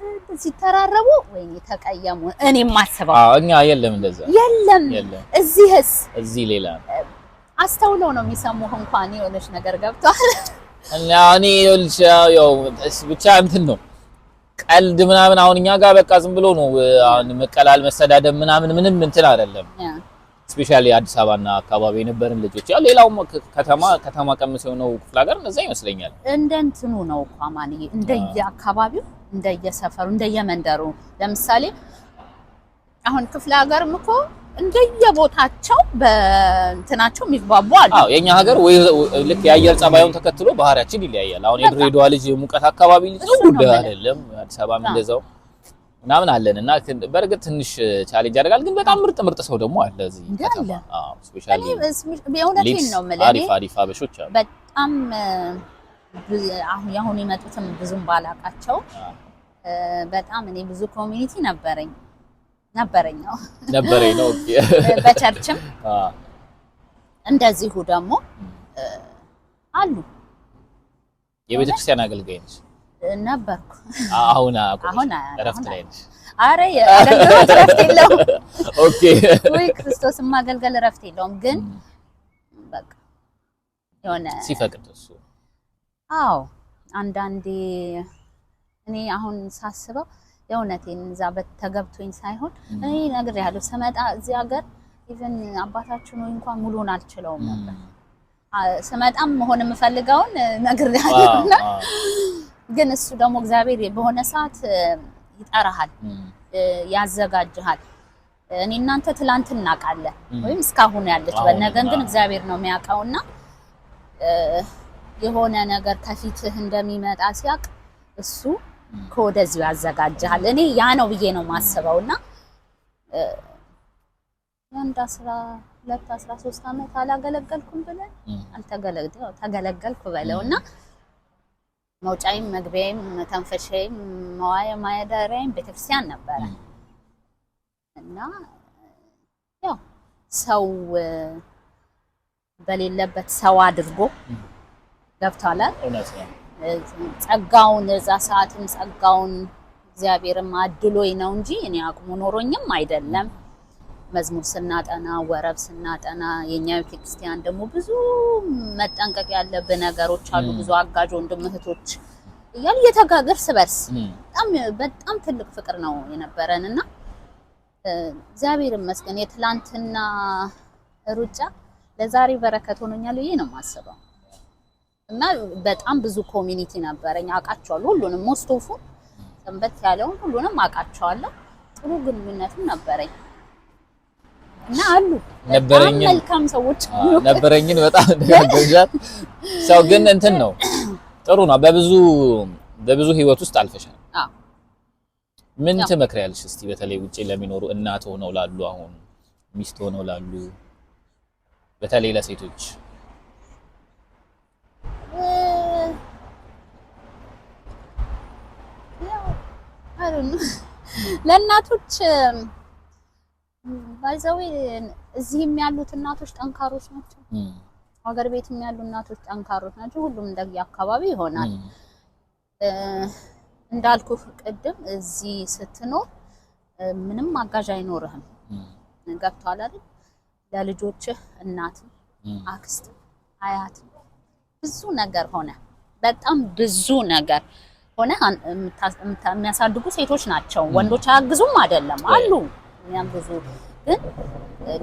ሲተራረቡ ወይኔ ተቀየሙ እኔ ማስበው እኛ የለም እንደዛ የለም እዚህ ሌላ አስተውለው ነው የሚሰሙህ እንኳን የሆነች ነገር ገብቷል እና እኔ ያው ብቻ እንትን ነው ቀልድ ምናምን አሁን እኛ ጋር በቃ ዝም ብሎ ነው አሁን መቀላል መሰዳደብ ምናምን ምንም እንትን አይደለም ስፔሻሊ አዲስ አበባና አካባቢ የነበርን ልጆች ያው ሌላው ከተማ ቀምስ የሆነው ክፍለ ሀገር እንደዛ ይመስለኛል እንደ እንትኑ ነው እኮ ማንዬ እንደየ አካባቢው እንደየሰፈሩ እንደየመንደሩ ለምሳሌ አሁን ክፍለ ሀገርም እኮ እንደየቦታቸው በእንትናቸው የሚግባቡ አሉ የኛ ሀገር ወይ ልክ የአየር ጸባዩን ተከትሎ ባህሪያችን ይለያያል አሁን የድሬዳዋ ልጅ ሙቀት አካባቢ ልጅ ነው ጉዳይ አይደለም አዲስ አበባም እንደዛው ምናምን አለንና በርግጥ ትንሽ ቻሌንጅ ያደርጋል ግን በጣም ምርጥ ሰው ደግሞ አለ እዚህ ከተማ ስፔሻሊ የእውነቴን ነው የምልህ አሪፍ አበሾች አሉ በጣም አሁን የመጡትም ብዙም ባላቃቸው በጣም እኔ ብዙ ኮሚኒቲ ነበረኝ ነው ኦኬ በቸርችም እንደዚሁ ደግሞ አሉ የቤተክርስቲያን አገልጋይ ነሽ ነበርኩ አሁን እረፍት ላይ ነሽ አረ የአገልግሎት እረፍት የለውም ኦኬ ወይ ክርስቶስን ማገልገል እረፍት የለውም ግን በቃ የሆነ ሲፈቅድ እሱ አዎ አንዳንዴ እኔ አሁን ሳስበው የእውነቴን እዛ በተገብቶኝ ሳይሆን እኔ ነገር ያለው ስመጣ እዚህ ሀገር ኢቭን አባታችን ወይ እንኳን ሙሉን አልችለውም ነበር ስመጣም መሆን የምፈልገውን ነገር ያለውና ግን እሱ ደግሞ እግዚአብሔር በሆነ ሰዓት ይጠራሃል ያዘጋጅሃል እኔ እናንተ ትላንት እናቃለን ወይም እስካሁን ያለች በነገን ግን እግዚአብሔር ነው የሚያውቀውና የሆነ ነገር ከፊትህ እንደሚመጣ ሲያቅ እሱ ኮደዚው ያዘጋጃል እኔ ያ ነው ብዬ ነው ማስበውና አንድ 13 አመት አላገለገልኩም ብለን ተገለገልኩ በለውና መውጫይም መግቢያም ተንፈሸይም ማያዳሪያም ቤተክርስቲያን ነበር እና ያው ሰው በሌለበት ሰው አድርጎ ገብቷል ጸጋውን እዛ ሰዓትም ጸጋውን እግዚአብሔርም አድሎኝ ነው እንጂ እኔ አቅሙ ኖሮኝም አይደለም መዝሙር ስናጠና ወረብ ስናጠና የኛ ቤተክርስቲያን ደግሞ ብዙ መጠንቀቅ ያለብን ነገሮች አሉ ብዙ አጋዥ ወንድም እህቶች እያሉ የተጋገርስ በርስ በጣም ትልቅ ፍቅር ነው የነበረንና እግዚአብሔር ይመስገን የትላንትና ሩጫ ለዛሬ በረከት ሆኖኛል ይሄ ነው ማሰበው እና በጣም ብዙ ኮሚኒቲ ነበረኝ አቃቸዋለሁ ሁሉንም ሞስቶፉ ሰንበት ያለውን ሁሉንም አቃቸዋለሁ ጥሩ ግንኙነትም ነበረኝ እና አሉ ነበረኝ መልካም ሰዎች ነበረኝን በጣም ያገዛት ሰው ግን እንትን ነው ጥሩ ነው በብዙ ህይወት ውስጥ አልፈሻል ምን ትመክሪያለሽ እስቲ በተለይ ውጪ ለሚኖሩ እናት ሆነው ላሉ አሁን ሚስት ሆነው ላሉ በተለይ ለሴቶች ለእናቶች ባይዘው እዚህም ያሉት እናቶች ጠንካሮች ናቸው ሀገር ቤትም ያሉ እናቶች ጠንካሮች ናቸው ሁሉም እንደየአካባቢ ይሆናል እንዳልኩ ቅድም እዚህ ስትኖር ምንም አጋዥ አይኖርህም ገብቷል አይደል ለልጆችህ እናት አክስት አያት ብዙ ነገር ሆነ በጣም ብዙ ነገር ሆነ የሚያሳድጉ ሴቶች ናቸው ወንዶች አያግዙም አይደለም አሉ የሚያግዙ ግን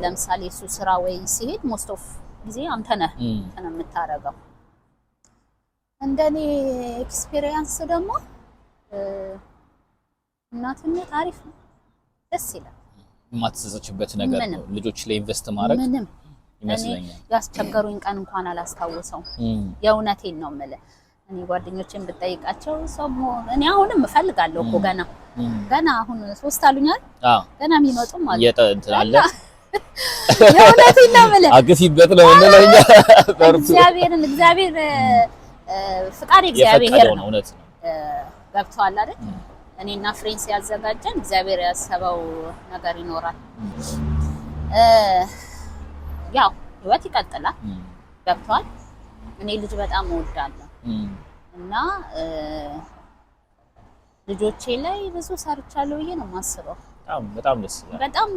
ለምሳሌ እሱ ስራ ወይ ሲሄድ ሞስት ኦፍ ጊዜ አንተ ነህ የምታረጋው እንደኔ ኤክስፒሪየንስ ደግሞ እናትነት አሪፍ ነው ደስ ይላል የማትሰሰችበት ነገር ነው ልጆች ላይ ኢንቨስት ማድረግ ይመስለኛል ያስቸገሩኝ ቀን እንኳን አላስታውሰው የእውነቴን ነው የምልህ እኔ ጓደኞቼን ብጠይቃቸው ሰው እኔ አሁንም እፈልጋለሁ እኮ ገና አሁን 3 አሉኛል ገና የሚመጡም አሉ የጠንት አለ የእውነቴን ነው የምልህ አግፊበት ነው እንደለኛ እግዚአብሔር ፍቃድ እግዚአብሔር ነው እውነት ነው ገብቷል አይደል እኔና ፍሬንስ ያዘጋጀን እግዚአብሔር ያሰበው ነገር ይኖራል ያው ህይወት ይቀጥላል ገብቷል እኔ ልጅ በጣም እወዳለሁ እና ልጆቼ ላይ ብዙ ሰርቻለሁ ብዬ ነው የማስበው። በጣም ደስ ይላል። በጣም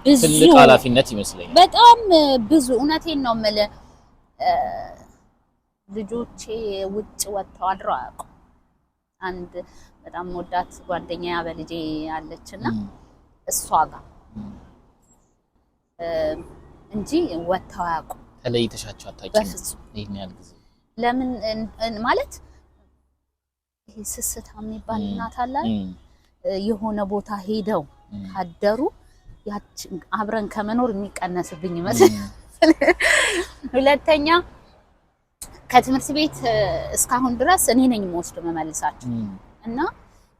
ብዙ ትልቅ ኃላፊነት ይመስለኛል። በጣም ብዙ እውነቴን ነው የምልህ። ልጆቼ ውጭ ወጥተው አድረው አያውቁም። አንድ በጣም ወዳት ጓደኛዬ አበልጄ አለችና እሷ ጋር እንጂ ወጥተው አያውቁም። ተለይተሻቸው አታውቂም? ይሄን ያህል ጊዜ ለምን ማለት ይሄ ስስታ የሚባል እናት አለ የሆነ ቦታ ሄደው ካደሩ ያቺ አብረን ከመኖር የሚቀነስብኝ ይመስል። ሁለተኛ ከትምህርት ቤት እስካሁን ድረስ እኔ ነኝ የምወስድ መመልሳቸው እና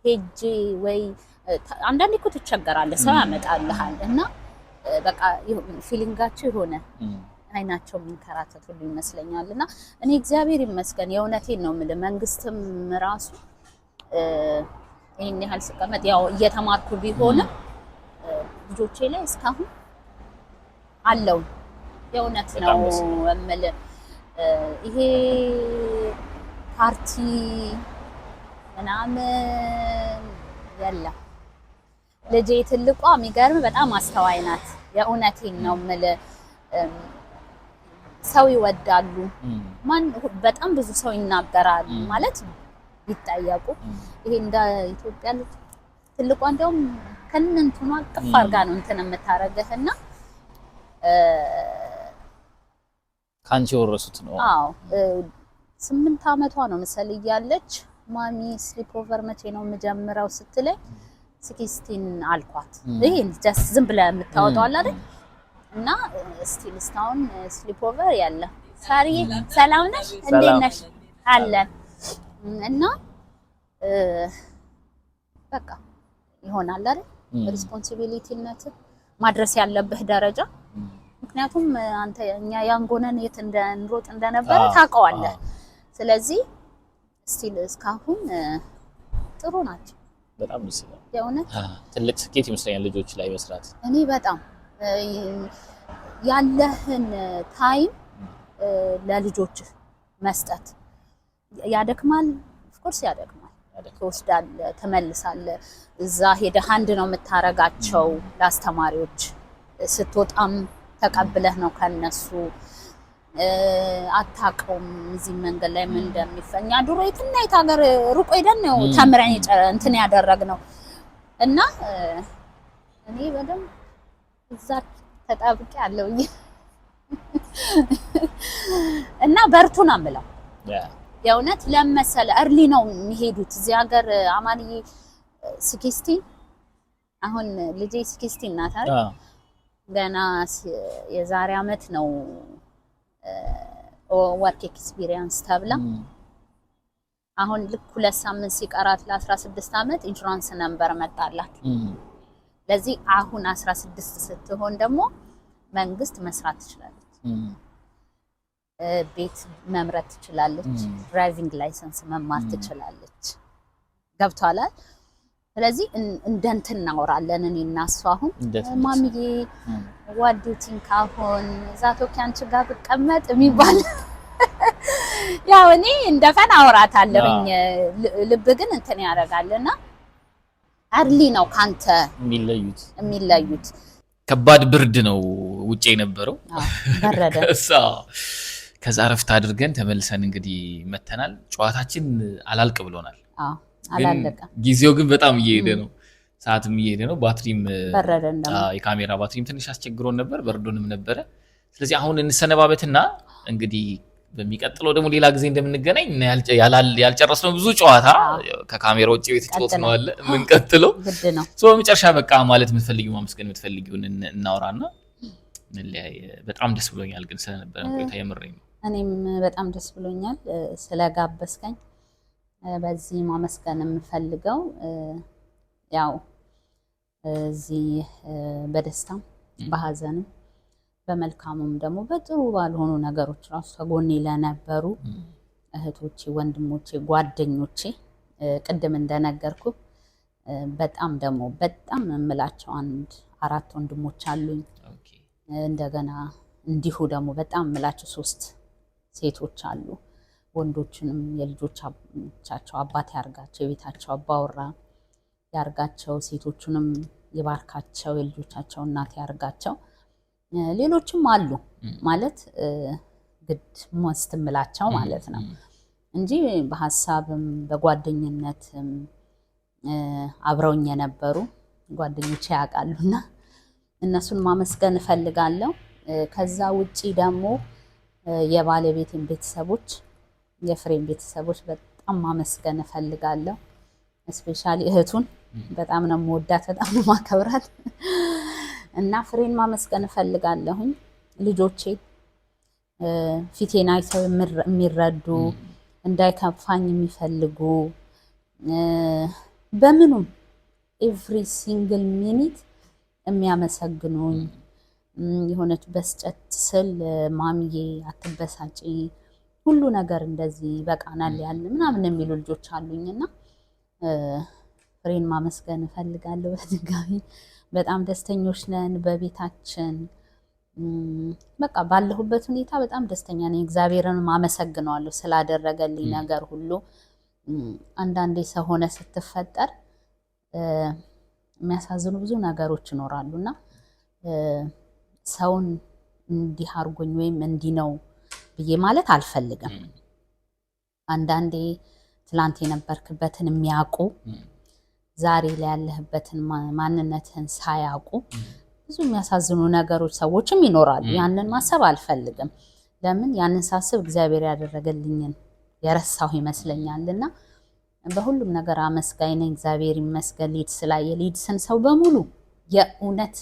ሄጄ ወይ አንዳንዴ እኮ ትቸገራለህ፣ ሰው ያመጣልሃል እና በቃ ፊሊንጋቸው የሆነ አይናቸው የሚንከራተት ሁሉ ይመስለኛል። እና እኔ እግዚአብሔር ይመስገን የእውነቴን ነው የምልህ መንግስትም ራሱ ይሄን ያህል ስቀመጥ ያው እየተማርኩ ቢሆንም ልጆቼ ላይ እስካሁን አለው። የእውነት ነው የምልህ ይሄ ፓርቲ ምናምን የለም። ልጄ ትልቋ የሚገርም በጣም አስተዋይ ናት። የእውነቴን ነው የምልህ ሰው ይወዳሉ። ማን በጣም ብዙ ሰው ይናገራል ማለት ቢጠየቁ። ይሄ እንደ ኢትዮጵያ ትልቋ እንደውም ከነንቱና ቅፍ አድርጋ ነው እንትን የምታረገህና ካንቺ ወረሱት ነው። አዎ 8 አመቷ ነው መሰለኝ እያለች ማሚ ስሊፕ ኦቨር መቼ ነው የምጀምረው ስትለኝ 16 አልኳት። ይሄ ጀስት ዝም ብለህ የምታወጣው አለ አይደል? እና ስቲል ስታውን ስሊፕ ኦቨር ያለ ሳሪ ሰላም ነሽ እንዴት ነሽ አለ እና በቃ ይሆናል አይደል ሪስፖንሲቢሊቲነት ማድረስ ያለብህ ደረጃ። ምክንያቱም አንተ እኛ ያንጎነን የት እንደንሮጥ እንደነበረ ታውቀዋለህ። ስለዚህ ስቲል እስካሁን ጥሩ ናቸው። በጣም ደስ ይላል። የእውነት ትልቅ ስኬት ይመስለኛል ልጆች ላይ መስራት። እኔ በጣም ያለህን ታይም ለልጆች መስጠት ያደክማል። ኦፍኮርስ ያደክማል። ትወስዳለህ፣ ትመልሳለህ። እዛ ሄደህ አንድ ነው የምታረጋቸው ለአስተማሪዎች። ስትወጣም ተቀብለህ ነው ከነሱ። አታውቀውም እዚህ መንገድ ላይ ምን እንደሚፈኛ። ድሮ የትና የት ሀገር ሩቅ ሄደን ነው ተምረን እንትን ያደረግነው እና እኔ በደንብ እዛ ተጣብቄ አለው እና በርቱ ነው የምለው። የእውነት ለመሰለ እርሊ ነው የሚሄዱት እዚህ ሀገር። አማንዬ 16 አሁን ልጄ 16 ናት አይደል? ገና የዛሬ አመት ነው ወርክ ኤክስፒሪየንስ ተብላ አሁን ልክ 2 ሳምንት ሲቀራት ለ16 አመት ኢንሹራንስ ነምበር መጣላት። ለዚህ አሁን 16 ስትሆን ደግሞ መንግስት መስራት ትችላለች፣ ቤት መምረት ትችላለች፣ ድራይቪንግ ላይሰንስ መማር ትችላለች። ገብቷል። ስለዚህ እንደንትን እናወራለን እኔ እና እሷ አሁን ማሚዬ what do you think አሁን ዛቶኪ አንቺ ጋር ብቀመጥ የሚባል ያው እኔ እንደፈን አወራታለሁኝ። ልብ ግን እንትን ያደርጋልና አርሊ ነው ካንተ የሚለዩት። ከባድ ብርድ ነው ውጪ የነበረው። በረደ። ከዛ ረፍት አድርገን ተመልሰን እንግዲህ መተናል። ጨዋታችን አላልቅ ብሎናል። አላለቀም። ጊዜው ግን በጣም እየሄደ ነው። ሰዓትም እየሄደ ነው። ባትሪም በረደ እንደማ የካሜራ ባትሪም ትንሽ አስቸግሮን ነበር፣ በርዶንም ነበረ። ስለዚህ አሁን እንሰነባበትና እንግዲህ በሚቀጥለው ደግሞ ሌላ ጊዜ እንደምንገናኝ ያልጨረስነው ብዙ ጨዋታ ከካሜራ ውጪ የተጫወት ነው አለ የምንቀጥለው ግድ ነው። በመጨረሻ በቃ ማለት የምትፈልጊው ማመስገን የምትፈልጊውን እናውራና እንለያይ። በጣም ደስ ብሎኛል ግን ስለነበረን ቆይታ የምረኝ ነው። እኔም በጣም ደስ ብሎኛል ስለጋበዝከኝ። በዚህ ማመስገን የምፈልገው ያው እዚህ በደስታም በሐዘንም በመልካሙም ደግሞ በጥሩ ባልሆኑ ነገሮች ራሱ ከጎኔ ለነበሩ እህቶቼ፣ ወንድሞቼ፣ ጓደኞቼ ቅድም እንደነገርኩ በጣም ደግሞ በጣም የምላቸው 4 ወንድሞች አሉኝ። እንደገና እንዲሁ ደግሞ በጣም የምላቸው 3 ሴቶች አሉ። ወንዶችንም የልጆቻቸው አባት ያርጋቸው የቤታቸው አባወራ ያርጋቸው ሴቶቹንም ይባርካቸው የልጆቻቸው እናት ያርጋቸው ሌሎችም አሉ ማለት ግድ ሞስትምላቸው ማለት ነው እንጂ በሐሳብም በጓደኝነትም አብረውኝ የነበሩ ጓደኞቼ ያውቃሉና እነሱን ማመስገን እፈልጋለሁ ከዛ ውጪ ደግሞ የባለቤቴን ቤተሰቦች የፍሬም ቤተሰቦች በጣም ማመስገን እፈልጋለሁ ስፔሻሊ እህቱን በጣም ነው የምወዳት በጣም ነው ማከብራት እና ፍሬን ማመስገን እፈልጋለሁኝ ልጆቼ ፊቴን አይተው የሚረዱ እንዳይከፋኝ የሚፈልጉ በምኑም ኤቭሪ ሲንግል ሚኒት የሚያመሰግኑኝ የሆነች በስጨት ስል ማሚዬ አትበሳጪ ሁሉ ነገር እንደዚህ በቃናል ያለ ምናምን የሚሉ ልጆች አሉኝና ፍሬን ማመስገን እፈልጋለሁ በድጋሚ በጣም ደስተኞች ነን በቤታችን በቃ ባለሁበት ሁኔታ በጣም ደስተኛ ነኝ እግዚአብሔርን ማመሰግነዋለሁ ስላደረገልኝ ነገር ሁሉ አንዳንዴ ሰው ሆነ ስትፈጠር የሚያሳዝኑ ብዙ ነገሮች ይኖራሉና ሰውን እንዲህ አርጎኝ ወይም እንዲህ ነው ብዬ ማለት አልፈልግም አንዳንዴ ትላንት የነበርክበትን የሚያውቁ ዛሬ ላይ ያለህበትን ማንነትህን ሳያውቁ ብዙ የሚያሳዝኑ ነገሮች ሰዎችም ይኖራሉ ያንን ማሰብ አልፈልግም ለምን ያንን ሳስብ እግዚአብሔር ያደረገልኝን የረሳሁ ይመስለኛልና በሁሉም ነገር አመስጋኝ ነኝ እግዚአብሔር ይመስገን ሊድስ ላይ የሊድስን ሰው በሙሉ የእውነት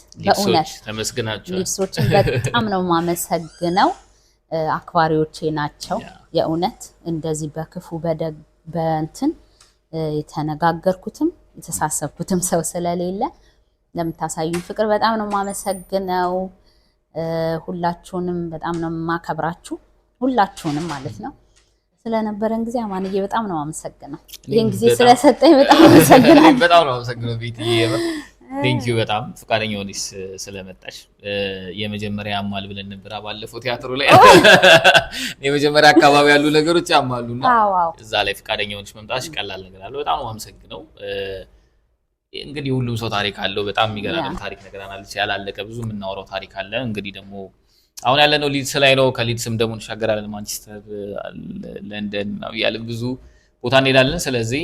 ተመስግናቸው ሊድሶችን በጣም ነው ማመሰግነው አክባሪዎቼ ናቸው የእውነት እንደዚህ በክፉ በእንትን የተነጋገርኩትም የተሳሰብኩትም ሰው ስለሌለ ለምታሳዩኝ ፍቅር በጣም ነው ማመሰግነው ሁላችሁንም በጣም ነው ማከብራችሁ ሁላችሁንም ማለት ነው ስለነበረን ጊዜ አማንዬ በጣም ነው ማመሰግነው ይሄን ጊዜ ስለሰጠኝ በጣም አመሰግናለሁ በጣም ነው ማመሰግነው ቤትዬ ቴንክ ዩ በጣም ፍቃደኛ ሆነሽ ስለመጣሽ የመጀመሪያ አማል ብለን ነበር ባለፈው ቲያትሩ ላይ የመጀመሪያ አካባቢ ያሉ ነገሮች ያማሉና እዛ ላይ ፍቃደኛ ሆነሽ መምጣትሽ ቀላል ነገር አለ በጣም ነው ማመሰግነው እንግዲህ ሁሉም ሰው ታሪክ አለው በጣም የሚገርም ታሪክ ነገራናለች ያላለቀ ብዙ የምናወራው ታሪክ አለ እንግዲህ ደግሞ አሁን ያለነው ሊድስ ላይ ነው ከሊድስም ደግሞ እንሻገራለን ማንቸስተር ለንደን ነው ያለን ብዙ ቦታ እንሄዳለን ስለዚህ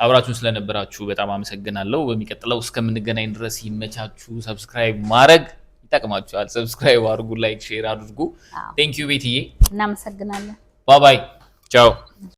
አብራችሁን ስለነበራችሁ በጣም አመሰግናለሁ በሚቀጥለው እስከምንገናኝ ድረስ ይመቻችሁ ሰብስክራይብ ማድረግ ይጠቅማችኋል ሰብስክራይብ አድርጉ ላይክ ሼር አድርጉ ቴንክ ዩ ቤትዬ እናመሰግናለን ባይ ባይ ቻው